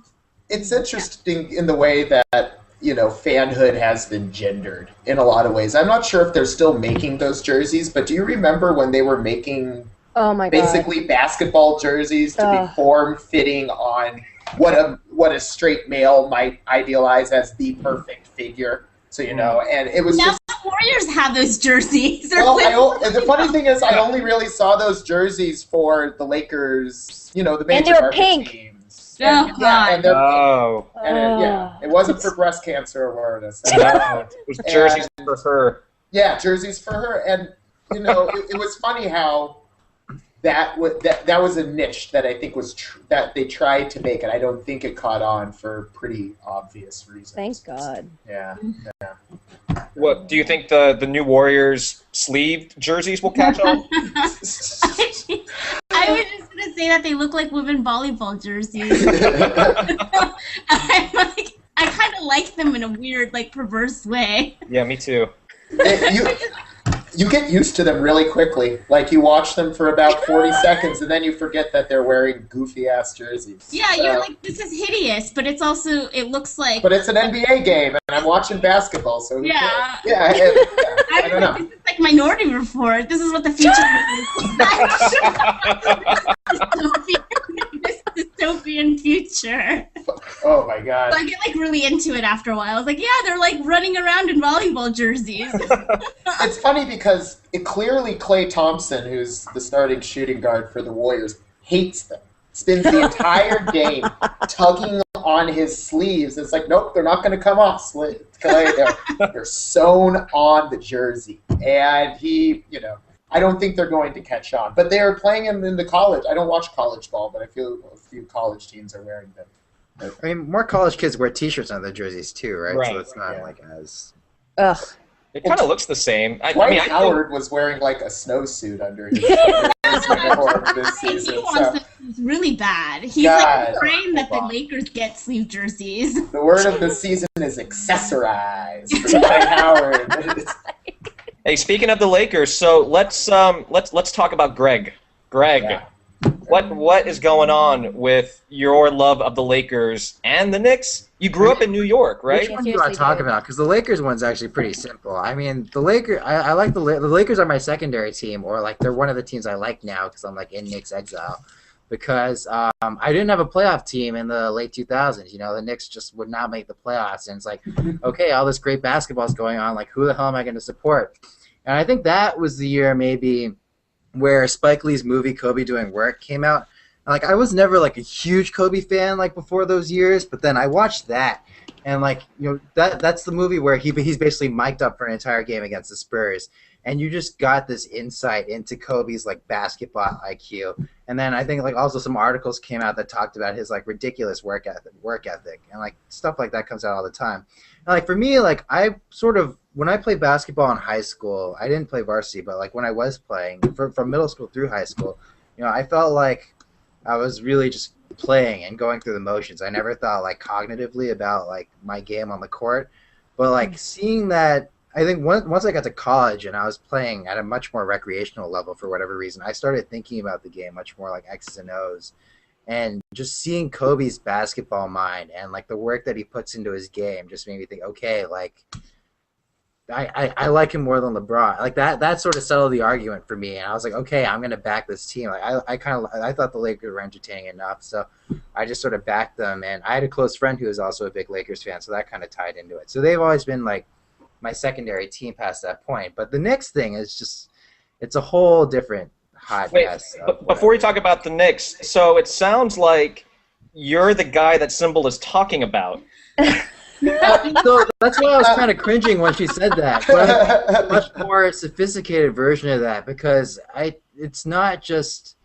it's interesting in the way that fanhood has been gendered in a lot of ways. I'm not sure if they're still making those jerseys, but do you remember when they were making basically basketball jerseys to be form-fitting on what a straight male might idealize as the perfect figure? So and it was now the Warriors have those jerseys. Well, the funny thing is, I only really saw those jerseys for the Lakers. The major And they were market pink. teams. Oh, And, God. and they're Oh. pink. And it wasn't for breast cancer awareness. No, it was jerseys for her. Yeah, jerseys for her, and it was funny how that was a niche that I think was that they tried to make, and I don't think it caught on for pretty obvious reasons. Thank God. Yeah. What do you think the new Warriors sleeved jerseys will catch on? I was just gonna say that they look like women volleyball jerseys. I kind of like them in a weird, like, perverse way. Yeah, me too. You get used to them really quickly. Like, you watch them for about 40 seconds, and then you forget that they're wearing goofy-ass jerseys. Yeah, you're like, this is hideous, but it's also, it looks like... But it's an NBA game, and I'm watching basketball, so who cares? Yeah, I don't know. This is like Minority Report. This is what the future is. This dystopian future. Oh, my God. So I get, like, really into it after a while. I was like, yeah, they're, like, running around in volleyball jerseys. It's funny because clearly Klay Thompson, who's the starting shooting guard for the Warriors, hates them. Spends the entire game tugging on his sleeves. It's like, nope, they're not going to come off. Klay, they're sewn on the jersey. And he, I don't think they're going to catch on. But they are playing him in the college. I don't watch college ball, but I feel a few college teams are wearing them. I mean, more college kids wear T-shirts on their jerseys too, right? Right. So it's not like as. Ugh. It kind of looks the same. I Dwight mean, Howard was wearing like a snowsuit under his uniform this He season. wants So them really bad. He's God, like praying that the Lakers get sleeve jerseys. the word of the season is accessorize for Dwight Howard. hey, speaking of the Lakers, so let's talk about Greg. Greg, Yeah. what is going on with your love of the Lakers and the Knicks? You grew up in New York, right? Which one do you want to talk about? Because the Lakers one's actually pretty simple. I mean, the Lakers. I like the Lakers are my secondary team, or like they're one of the teams I like now because I'm like in Knicks exile. Because I didn't have a playoff team in the late 2000s. The Knicks just would not make the playoffs, and it's like, okay, all this great basketball is going on. Like, who the hell am I going to support? And I think that was the year maybe where Spike Lee's movie Kobe Doing Work came out. Like, I was never like a huge Kobe fan like before those years, but then I watched that, and like that's the movie where he's basically mic'd up for an entire game against the Spurs, and you just got this insight into Kobe's like basketball IQ. And then I think like also some articles came out that talked about his like ridiculous work ethic, and like stuff like that comes out all the time. And like for me, like I sort of when I played basketball in high school, I didn't play varsity, but like when I was playing from middle school through high school, I felt like I was really just playing and going through the motions. I never thought like cognitively about like my game on the court, but like seeing that, I think once I got to college and I was playing at a much more recreational level for whatever reason, I started thinking about the game much more like X's and O's. And just seeing Kobe's basketball mind and like the work that he puts into his game just made me think, okay, like I like him more than LeBron. Like that sort of settled the argument for me. And I was like, okay, I'm gonna back this team. Like I thought the Lakers were entertaining enough, so I just sort of backed them. And I had a close friend who was also a big Lakers fan, so that kind of tied into it. So they've always been like my secondary team past that point. But the Knicks thing is just, it's a whole different hot mess. But before we talk about the Knicks, so it sounds like you're the guy that Symbol is talking about. So that's why I was kind of cringing when she said that. But a much more sophisticated version of that, because it's not just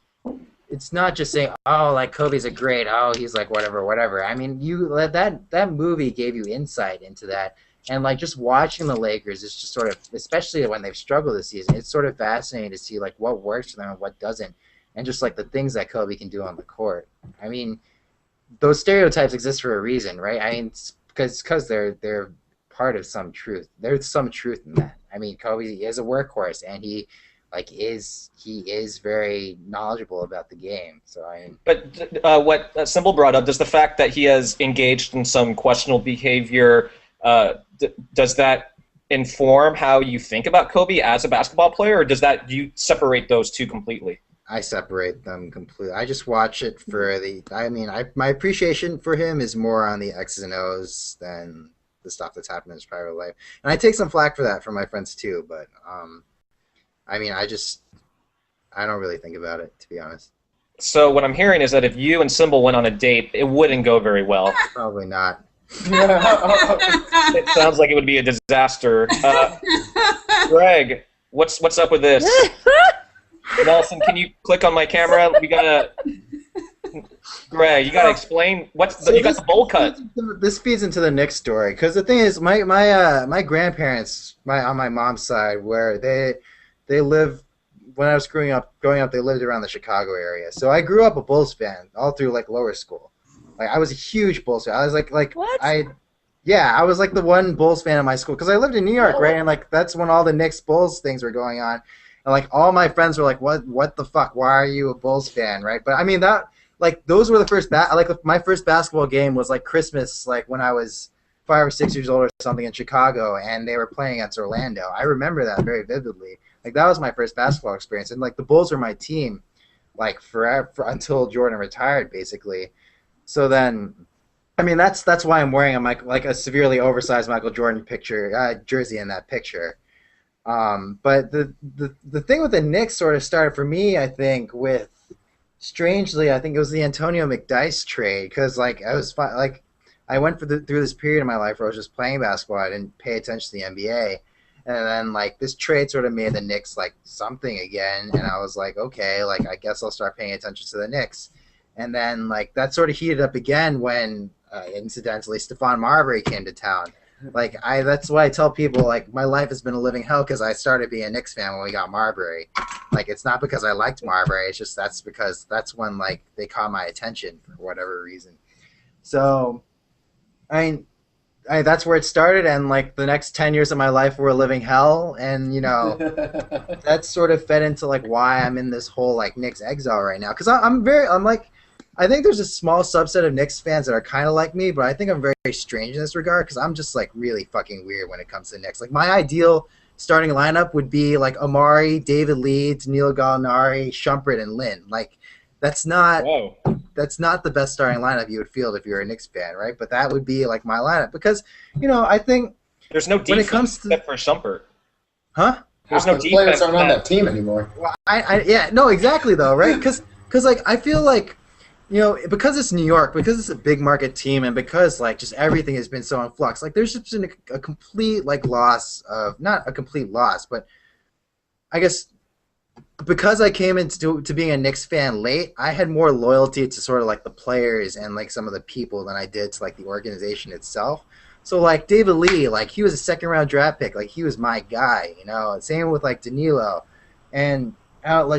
saying, oh, like Kobe's a great, oh, he's like whatever. I mean, that movie gave you insight into that, and like just watching the Lakers is just sort of, especially when they've struggled this season, it's sort of fascinating to see like what works for them and what doesn't, and just like the things that Kobe can do on the court. I mean, those stereotypes exist for a reason, right? I mean, because they're part of some truth. There's some truth in that. I mean, Kobe is a workhorse, and he is very knowledgeable about the game. So But what Symbol brought up, does the fact that he has engaged in some questionable behavior, does that inform how you think about Kobe as a basketball player, or do you separate those two completely? I separate them completely. I just watch it for my appreciation for him is more on the X's and O's than the stuff that's happened in his private life. And I take some flack for that from my friends too, but I don't really think about it, to be honest. So what I'm hearing is that if you and Symbol went on a date, it wouldn't go very well. Probably not. It sounds like it would be a disaster. Greg, what's up with this? Nelson, can you click on my camera? Greg, you gotta explain you got the bowl cut. This feeds into the Knicks story, because the thing is, my grandparents, on my mom's side, where they live, when I was growing up, they lived around the Chicago area. So I grew up a Bulls fan all through like lower school. Like I was a huge Bulls fan. I was like what? I was like the one Bulls fan in my school, because I lived in New York, right? And like that's when all the Knicks Bulls things were going on. And like all my friends were like, "What the fuck? Why are you a Bulls fan?" Right? But I mean those were the first my first basketball game was like Christmas, like when I was 5 or 6 years old or something in Chicago, and they were playing against Orlando. I remember that very vividly. Like that was my first basketball experience, and like the Bulls were my team, like forever until Jordan retired, basically. So then, I mean that's why I'm wearing a severely oversized Michael Jordan jersey in that picture. But the thing with the Knicks sort of started for me, I think, strangely, I think it was the Antonio McDyess trade, because like I went through this period in my life where I was just playing basketball. I didn't pay attention to the NBA, and then like this trade sort of made the Knicks like something again, and I was like, okay, like I guess I'll start paying attention to the Knicks. And then like that sort of heated up again when incidentally Stephon Marbury came to town. Like that's why I tell people like my life has been a living hell, because I started being a Knicks fan when we got Marbury. Like it's not because I liked Marbury, it's just because that's when like they caught my attention for whatever reason. So that's where it started, and like the next 10 years of my life were a living hell, and you know that sort of fed into like why I'm in this whole like Knicks exile right now, because I think there's a small subset of Knicks fans that are kind of like me, but I think I'm very, very strange in this regard, because I'm just like really fucking weird when it comes to Knicks. Like my ideal starting lineup would be like Amari, David Lee, Danilo Gallinari, Shumpert, and Lin. Like that's not the best starting lineup you would field if you're a Knicks fan, right? But that would be like my lineup, because I think there's no defense when it comes to, except for Shumpert. Huh? There's no defense. Players aren't on that team anymore. Well, no, exactly though, right? Because like I feel like, because it's New York, because it's a big market team, and because like just everything has been so in flux, like there's just been a complete like loss of, not a complete loss, but I guess because I came into being a Knicks fan late, I had more loyalty to sort of like the players and like some of the people than I did to like the organization itself. So like David Lee, like he was a second round draft pick, like he was my guy, Same with like Danilo, and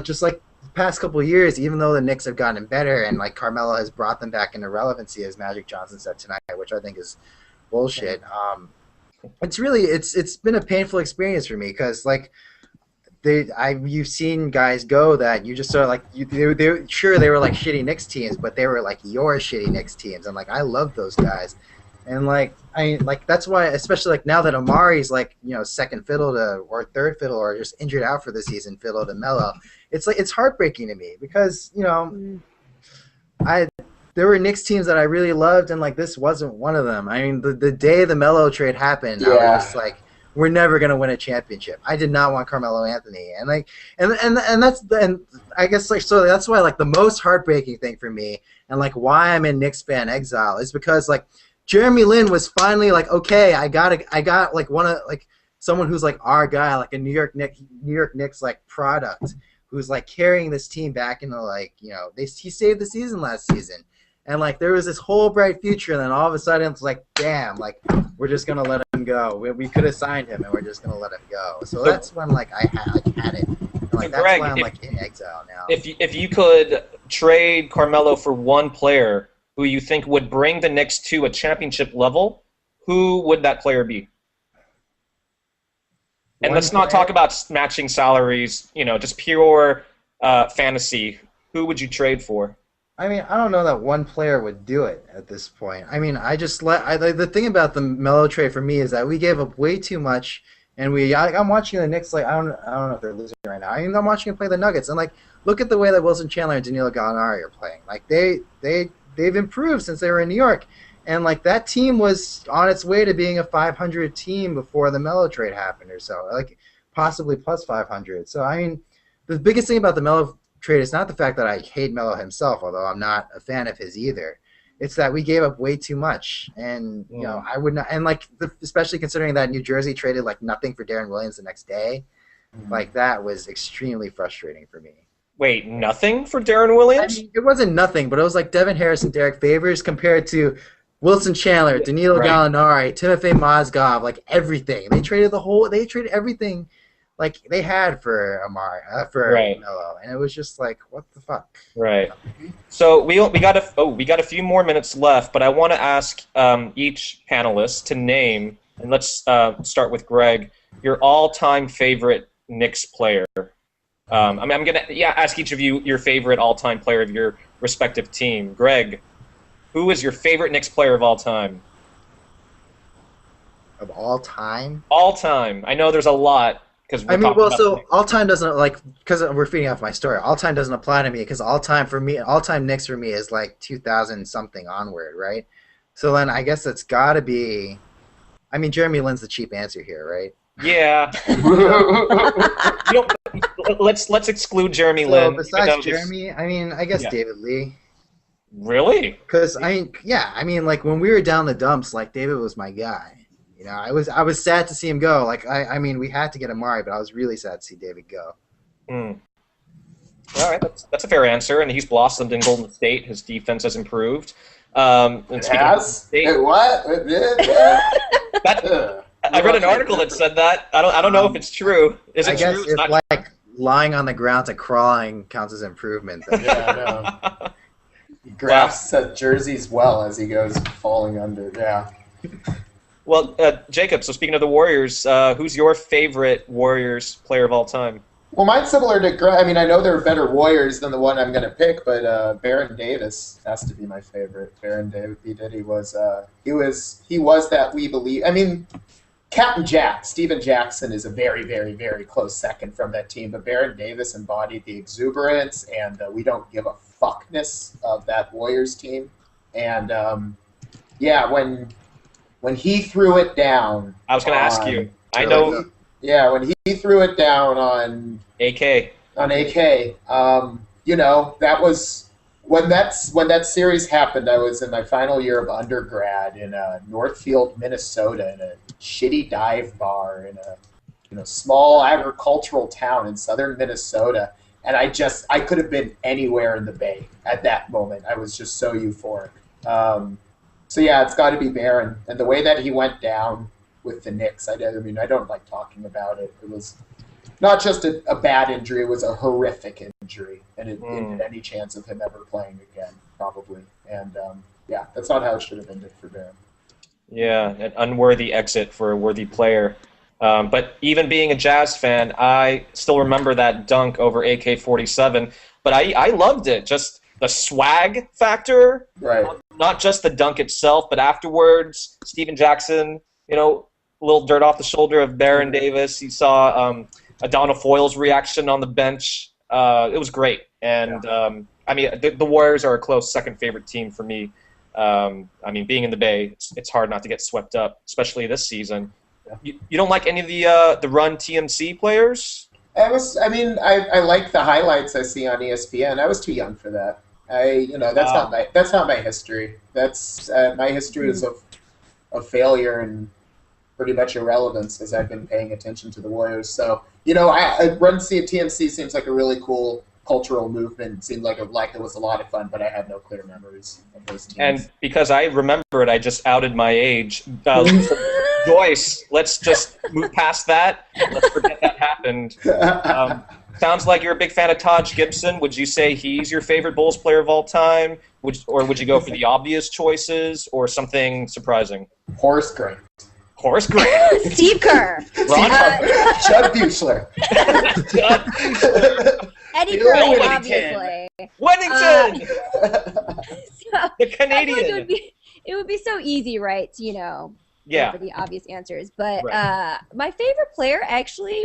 just like past couple of years, even though the Knicks have gotten better and like Carmelo has brought them back into relevancy, as Magic Johnson said tonight, which I think is bullshit. It's been a painful experience for me, because like you've seen guys go that you just sort of like they were like shitty Knicks teams, but they were like your shitty Knicks teams, and like I love those guys, and like that's why, especially like now that Amari's like second fiddle to or third fiddle or just injured out for the season fiddle to Melo, it's heartbreaking to me because there were Knicks teams that I really loved, and like this wasn't one of them. I mean, the day the Melo trade happened, I was just like, we're never gonna win a championship. I did not want Carmelo Anthony, and like, and I guess like so that's why like the most heartbreaking thing for me, and like why I'm in Knicks fan exile is because like Jeremy Lin was finally like, okay, I got like one of like someone who's like our guy, like a New York Knicks like product, who's like carrying this team back into like he saved the season last season. And like there was this whole bright future, and then all of a sudden it's like, damn, like we're just gonna let him go. We could have signed him, and we're just gonna let him go. So that's when like I had it. And, like that's Greg, why I'm like in exile now. If you could trade Carmelo for one player who you think would bring the Knicks to a championship level, who would that player be? And let's not talk about matching salaries. Just pure fantasy. Who would you trade for? I mean, I don't know that one player would do it at this point. I mean, the thing about the Melo trade for me is that we gave up way too much, and I'm watching the Knicks like I don't know if they're losing right now. I mean, I'm watching them play the Nuggets, and like look at the way that Wilson Chandler and Danilo Gallinari are playing. Like they've improved since they were in New York, and like that team was on its way to being a 500 team before the Melo trade happened or so, like possibly plus 500. So I mean, the biggest thing about the Melo trade is not the fact that I hate Melo himself, although I'm not a fan of his either. It's that we gave up way too much, and I would not, and like especially considering that New Jersey traded like nothing for Darren Williams the next day, like that was extremely frustrating for me. Wait, nothing for Darren Williams? I mean, it wasn't nothing, but it was like Devin Harris and Derek Favors compared to Wilson Chandler, Danilo Gallinari, Timofey Mozgov, like everything. They traded everything. Like they had for Melo, and it was just like, what the fuck? Right. So we got a few more minutes left, but I want to ask each panelist to name, and let's start with Greg, your all-time favorite Knicks player. I'm gonna ask each of you your favorite all-time player of your respective team. Greg, who is your favorite Knicks player of all time? Of all time? All time. I know there's a lot. All time doesn't because we're feeding off my story. All time doesn't apply to me because all time Knicks for me is like 2000 something onward, right? So then I guess it's got to be. I mean, Jeremy Lin's the cheap answer here, right? Yeah. Let's exclude Jeremy Lin. Besides Jeremy, I mean, I guess David Lee. Really? Because I mean, like when we were down the dumps, like David was my guy. I was sad to see him go. Like I mean, we had to get Amari, but I was really sad to see David go. All right, that's a fair answer, and he's blossomed in Golden State. His defense has improved. It has? What? I read an article that said that. I don't know if it's true. Is it true? I guess if like lying on the ground to crawling counts as improvement. Then. Yeah, I know. He grasps at jerseys well as he goes falling under. Yeah. Well, Jacob, so speaking of the Warriors, who's your favorite Warriors player of all time? Well, mine's similar to Greg. I mean, I know there are better Warriors than the one I'm going to pick, but Baron Davis has to be my favorite. Baron Davis, he was that we believe. I mean, Captain Jack, Steven Jackson, is a very, very, very close second from that team, but Baron Davis embodied the exuberance and we don't give a fuckness of that Warriors team. And when he threw it down, I was going to ask you. I know. When he threw it down on AK. That was when that series happened. I was in my final year of undergrad in Northfield, Minnesota, in a shitty dive bar in a small agricultural town in southern Minnesota, and I could have been anywhere in the Bay at that moment. I was just so euphoric. So yeah, it's got to be Baron, and the way that he went down with the Knicks. I mean, I don't like talking about it. It was not just a bad injury; it was a horrific injury, and it ended any chance of him ever playing again, probably. And that's not how it should have ended for Baron. Yeah, an unworthy exit for a worthy player. But even being a Jazz fan, I still remember that dunk over AK-47. But I loved it. Just the swag factor, Right. not just the dunk itself, but afterwards, Steven Jackson, a little dirt off the shoulder of Baron Davis. You saw Adonal Foyle's reaction on the bench. It was great. And, the Warriors are a close second favorite team for me. Being in the Bay, it's hard not to get swept up, especially this season. You don't like any of the Run TMC players? I like the highlights I see on ESPN. I was too young for that. That's not my history. That's my history is of failure and pretty much irrelevance as I've been paying attention to the Warriors. So Run TMC seems like a really cool cultural movement. It seemed like it was a lot of fun, but I have no clear memories of those teams. And because I remember it, I just outed my age. Joyce, let's just move past that. Let's forget that happened. Sounds like you're a big fan of Taj Gibson. Would you say he's your favorite Bulls player of all time? Would you go for the obvious choices or something surprising? Horace Grant. Horace Grant. Steve Kerr. Judd Buechler. Eddie Curry, obviously. Wennington! The Canadian. I feel like it would be so easy, right, to, Yeah. for the obvious answers. But Right. my favorite player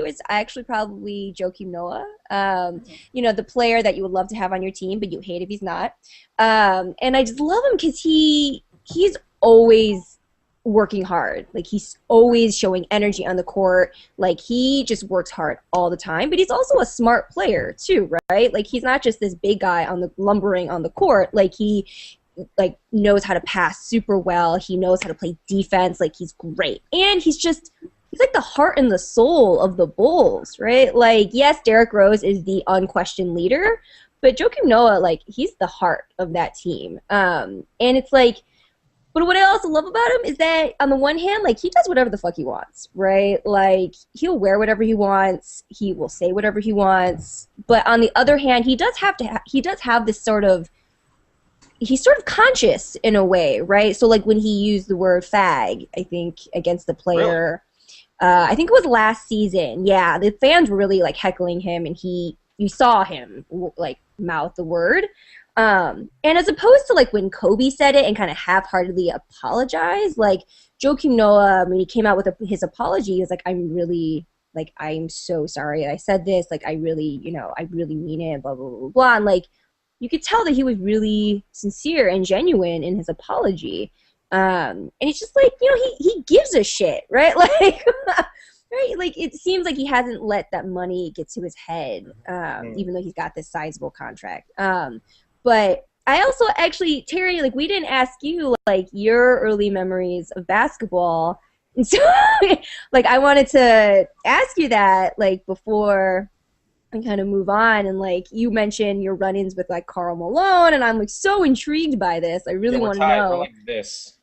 was probably Joakim Noah. The player that you would love to have on your team, but you hate if he's not. And I just love him because he's always working hard. Like, he's always showing energy on the court. Like, he just works hard all the time. But he's also a smart player too, right? Like, he's not just this big guy lumbering on the court. Like, he knows how to pass super well. He knows how to play defense. Like, he's great. And he's like the heart and the soul of the Bulls, right? Like, yes, Derrick Rose is the unquestioned leader, but Joakim Noah, like, he's the heart of that team. And it's like, but what I also love about him is that on the one hand, like, he does whatever the fuck he wants, right? Like, he'll wear whatever he wants. He will say whatever he wants. But on the other hand, he does have this sort of, he's sort of conscious in a way, right? So, like, when he used the word fag, I think, against the player, really? I think it was last season. Yeah, the fans were really, like, heckling him, and you saw him, like, mouth the word. And as opposed to, like, when Kobe said it and kind of half-heartedly apologized, like, Joakim Noah, when he came out with his apology, he was like, I'm so sorry I said this. Like, I really mean it, blah, blah, blah, blah. And, like, you could tell that he was really sincere and genuine in his apology. And it's just like, he gives a shit, right? Like, right? Like, it seems like he hasn't let that money get to his head, even though he's got this sizable contract. But I also actually, Terry, like, we didn't ask you, like, your early memories of basketball. And so, like, I wanted to ask you that, like, before and kind of move on. And, like, you mentioned your run-ins with, like, Karl Malone, and I'm, like, so intrigued by this. I really want to know. We're like this.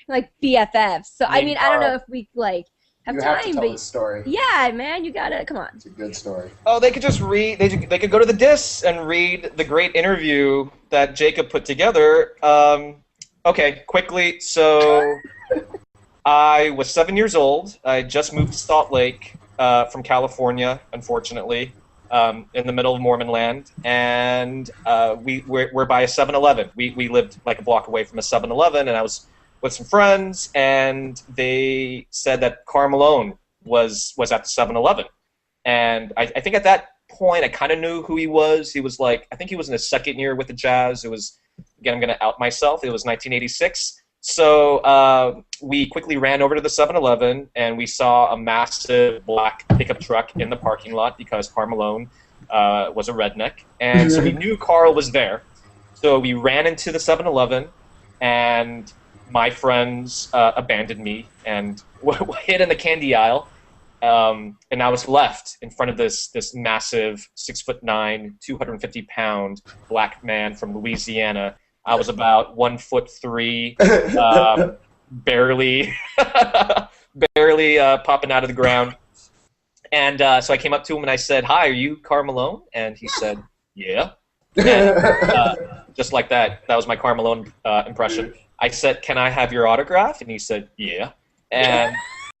Like BFFs. So, I mean, I don't know if we, like, have You time. have to tell the story. Yeah, man, you gotta, come on. It's a good story. Oh, they could just read. They could go to the Dis and read the great interview that Jacob put together. Okay, quickly. So, I was 7 years old. I just moved to Salt Lake from California, unfortunately, in the middle of Mormon land, and we're by a 7-Eleven. We lived like a block away from a 7-Eleven, and I was with some friends, and they said that Karl Malone was at the 7-Eleven. And I think at that point, I kind of knew who he was. He was like, I think he was in his second year with the Jazz. It was, again, I'm going to out myself. It was 1986. So we quickly ran over to the 7-Eleven, and we saw a massive black pickup truck in the parking lot because Karl Malone was a redneck. And so we knew Karl was there. So we ran into the 7-Eleven, and my friends abandoned me and hid in the candy aisle, and I was left in front of this massive 6'9", 250-pound black man from Louisiana. I was about 1'3", barely popping out of the ground. And so I came up to him and I said, "Hi, are you Karl Malone?" And he said, "Yeah." And, just like that. That was my Karl Malone impression. I said, "Can I have your autograph?" And he said, "Yeah." And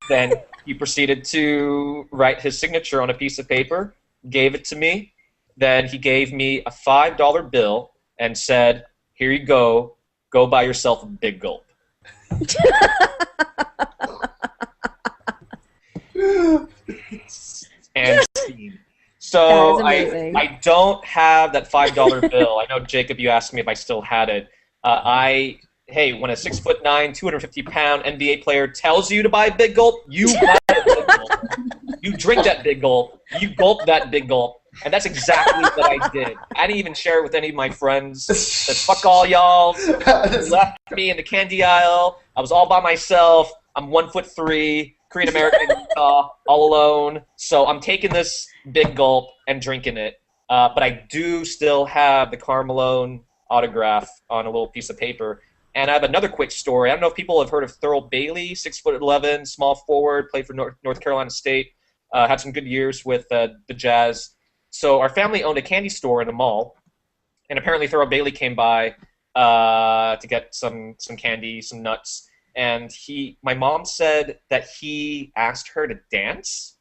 Then he proceeded to write his signature on a piece of paper, gave it to me. Then he gave me a $5 bill and said, "Here you go. Go buy yourself a Big Gulp." And scene. So I don't have that $5 bill. I know, Jacob, you asked me if I still had it. Hey, when a 6'9", 250-pound NBA player tells you to buy a Big Gulp, you buy a Big Gulp. You drink that Big Gulp. You gulp that Big Gulp. And that's exactly what I did. I didn't even share it with any of my friends. Said, "Fuck all y'all." Left me in the candy aisle. I was all by myself. I'm 1'3", Korean American, Utah, all alone. So I'm taking this Big Gulp and drinking it. But I do still have the Karl Malone autograph on a little piece of paper. And I have another quick story. I don't know if people have heard of Thurl Bailey, 6'11", small forward, played for North Carolina State, had some good years with the Jazz. So our family owned a candy store in the mall, and apparently Thurl Bailey came by to get some candy, some nuts. And my mom said that he asked her to dance,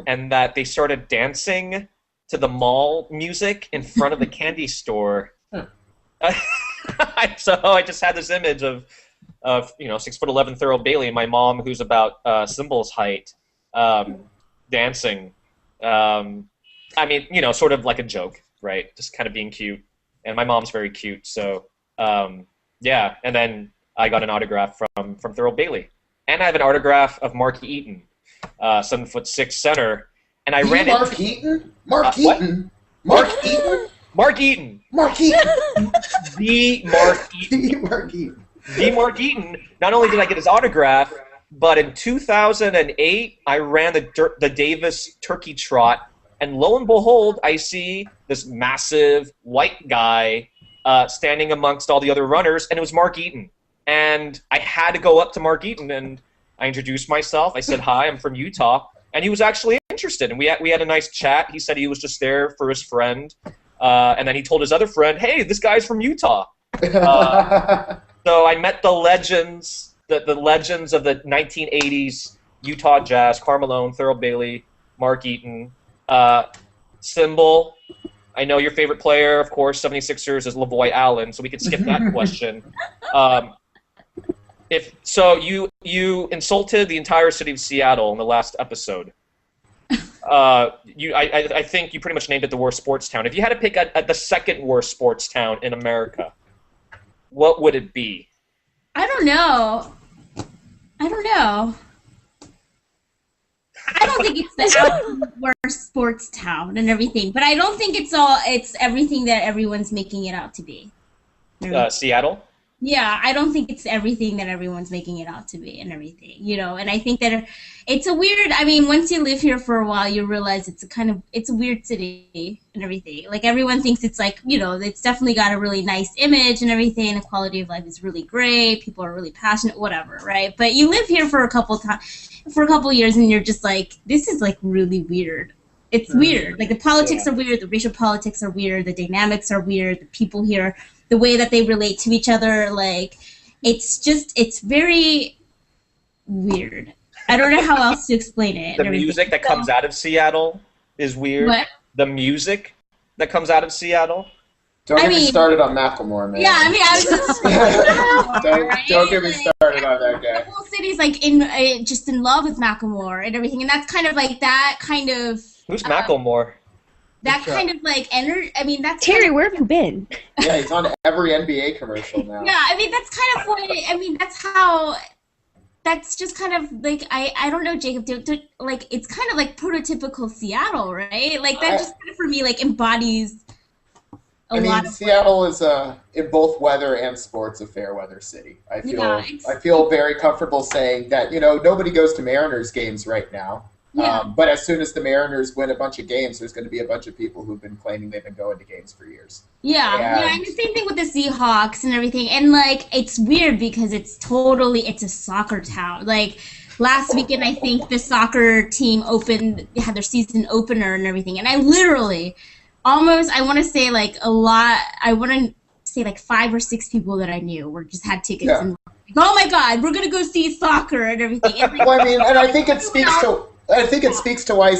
and that they started dancing to the mall music in front of the candy store. So I just had this image of 6'11" Thurl Bailey and my mom, who's about Symbol's height, dancing. I mean, sort of like a joke, right? Just kind of being cute. And my mom's very cute, so yeah. And then I got an autograph from Thurl Bailey, and I have an autograph of Mark Eaton, 7'6" center. And I ran Mark into Eaton. Mark Eaton. Mark Eaton. Mark Eaton. Mark Eaton. The Mark Eaton. The Mark Eaton. The Mark Eaton. Not only did I get his autograph, but in 2008, I ran the Davis Turkey Trot, and lo and behold, I see this massive white guy standing amongst all the other runners, and it was Mark Eaton. And I had to go up to Mark Eaton, and I introduced myself. I said, "Hi, I'm from Utah," and he was actually interested, and we had a nice chat. He said he was just there for his friend. And then he told his other friend, "Hey, this guy's from Utah." So I met the legends, the legends of the 1980s Utah Jazz: Karl Malone, Thurl Bailey, Mark Eaton, Symbol. I know your favorite player, of course, 76ers, is LaVoy Allen, so we could skip that question. You insulted the entire city of Seattle in the last episode. I think you pretty much named it the worst sports town. If you had to pick the second worst sports town in America, what would it be? I don't know. I don't think it's the worst sports town and everything, but I don't think it's everything that everyone's making it out to be. Seattle? Yeah, I don't think it's everything that everyone's making it out to be and everything, and I think that it's a weird, once you live here for a while, you realize it's a weird city and everything. Like, everyone thinks it's like, it's definitely got a really nice image and everything, the quality of life is really great, people are really passionate, whatever, right? But you live here for a couple years and you're just like, this is like really weird. It's weird. Like, the politics are weird, the racial politics are weird, the dynamics are weird, the people here, the way that they relate to each other, like, it's very weird. I don't know how else to explain it. The music that comes out of Seattle is weird. What? The music that comes out of Seattle? Don't get me started on Macklemore, man. Yeah, I was just don't get me started on that guy. The whole city's like just in love with Macklemore and everything, and that's kind of like that kind of. Who's Macklemore? That kind of like energy. That's Terry. Where have you been? Yeah, he's on every NBA commercial now. Yeah, that's kind of what. That's how. That's just kind of like I don't know, Jacob. Like, it's kind of like prototypical Seattle, right? Like, that just kind of for me like embodies. Seattle is in both weather and sports a fair weather city. I feel very comfortable saying that nobody goes to Mariners games right now. Yeah. But as soon as the Mariners win a bunch of games, there's going to be a bunch of people who've been claiming they've been going to games for years. Yeah, and the same thing with the Seahawks and everything. And like, it's weird because it's a soccer town. Like, last weekend, I think the soccer team had their season opener and everything. And I literally I want to say like 5 or 6 people that I knew had tickets. Yeah. And oh my God, we're gonna go see soccer and everything. Well, I mean, and I think it speaks to why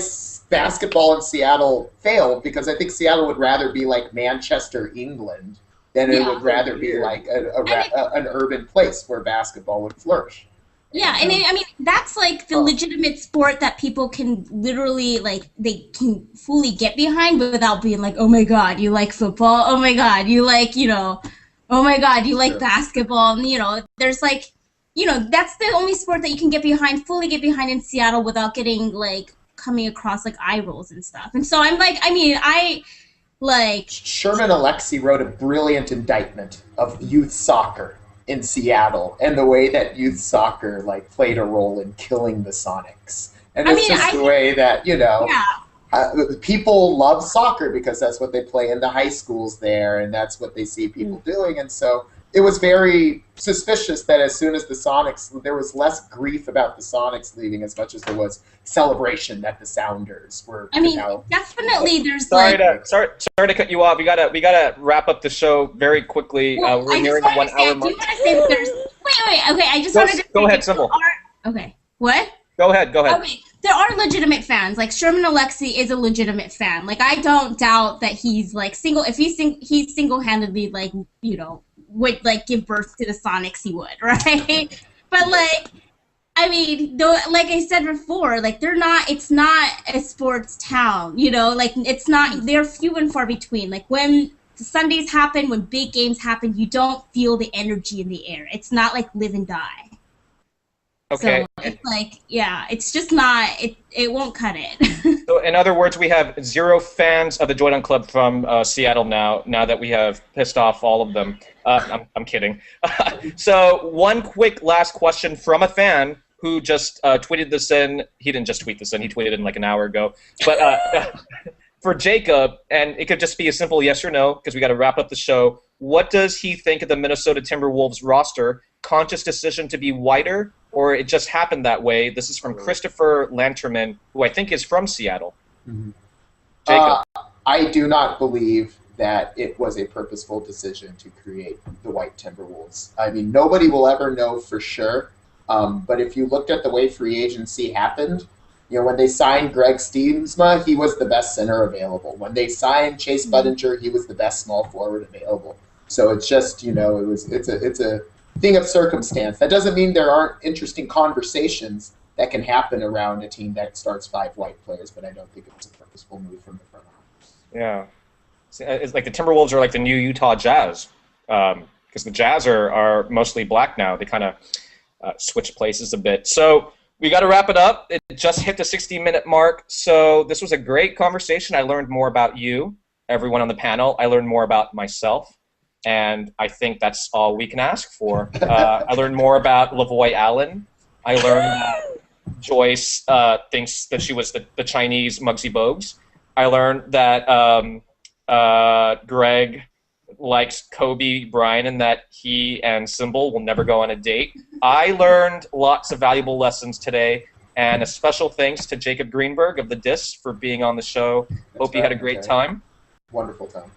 basketball in Seattle failed, because I think Seattle would rather be like Manchester, England, than it would rather be like an urban place where basketball would flourish. Yeah, and I mean, that's like the legitimate sport that people can literally, like, they can fully get behind without being like, oh my God, you like football? Oh my God, you like, oh my God, you like basketball? And, there's like, that's the only sport that you can fully get behind in Seattle without getting, like, coming across, like, eye rolls and stuff. And so I'm like, Sherman Alexie wrote a brilliant indictment of youth soccer in Seattle and the way that youth soccer like played a role in killing the Sonics. And it's the way that, people love soccer because that's what they play in the high schools there, and that's what they see people doing. And so it was very suspicious that as soon as the Sonics, there was less grief about the Sonics leaving as much as there was celebration that the Sounders were. I mean, definitely there's sorry to cut you off. We gotta wrap up the show very quickly. We're nearing the 1 hour mark. Do you want to say that there's? Wait. Okay, I just wanted to. Go ahead, Sybil. Okay. What? Go ahead. Okay. There are legitimate fans. Like Sherman Alexie is a legitimate fan. Like I don't doubt that he's like single. If he's single-handedly like would like give birth to the Sonics, he would, right? But like, I mean, though, like I said before, like it's not a sports town, like it's not. They're few and far between. Like when the Sundays happen, when big games happen, you don't feel the energy in the air. It's not like live and die. Okay. So it's like, it's just not, it won't cut it. So in other words, we have 0 fans of the Joy Dunk Club from Seattle now that we have pissed off all of them. I'm kidding. So one quick last question from a fan who just tweeted this in. He didn't just tweet this in. He tweeted it in like an hour ago. But for Jacob, and it could just be a simple yes or no, because we got to wrap up the show. What does he think of the Minnesota Timberwolves roster? Conscious decision to be whiter, or it just happened that way? This is from Christopher Lanterman, who I think is from Seattle. Mm-hmm. Jacob. I do not believe that it was a purposeful decision to create the White Timberwolves. I mean, nobody will ever know for sure, but if you looked at the way free agency happened, when they signed Greg Stiemsma, he was the best center available. When they signed Chase Budinger, he was the best small forward available. So it's just, it's a thing of circumstance. That doesn't mean there aren't interesting conversations that can happen around a team that starts 5 white players, but I don't think it was a purposeful move from the front office. Yeah. It's like the Timberwolves are like the new Utah Jazz, because the Jazz are mostly black now. They kind of switch places a bit. So we got to wrap it up. It just hit the 60-minute mark. So this was a great conversation. I learned more about you, everyone on the panel. I learned more about myself. And I think that's all we can ask for. I learned more about Lavoy Allen. I learned that Joyce thinks that she was the Chinese Muggsy Bogues. I learned that Greg likes Kobe Bryant and that he and Sybil will never go on a date. I learned lots of valuable lessons today, and a special thanks to Jacob Greenberg of the Disc for being on the show. Hope you had a great time. Wonderful time.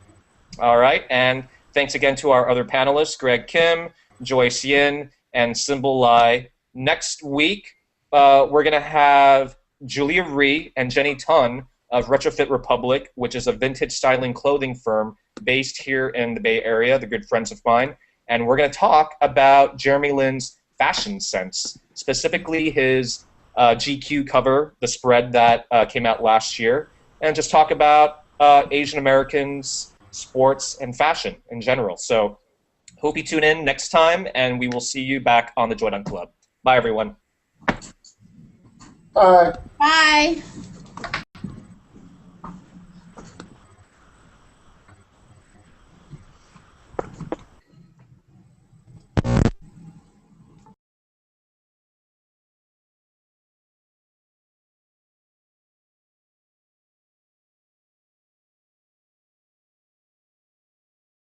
All right, and thanks again to our other panelists, Greg Kim, Joyce Yin, and Sybil Lai. Next week, we're going to have Julia Rhee and Jenny Tun of Retrofit Republic, which is a vintage styling clothing firm based here in the Bay Area. They're good friends of mine. And we're going to talk about Jeremy Lin's fashion sense, specifically his GQ cover, the spread that came out last year, and just talk about Asian Americans, sports, and fashion in general. So hope you tune in next time, and we will see you back on the Joy Dunk Club. Bye, everyone. Bye. Bye.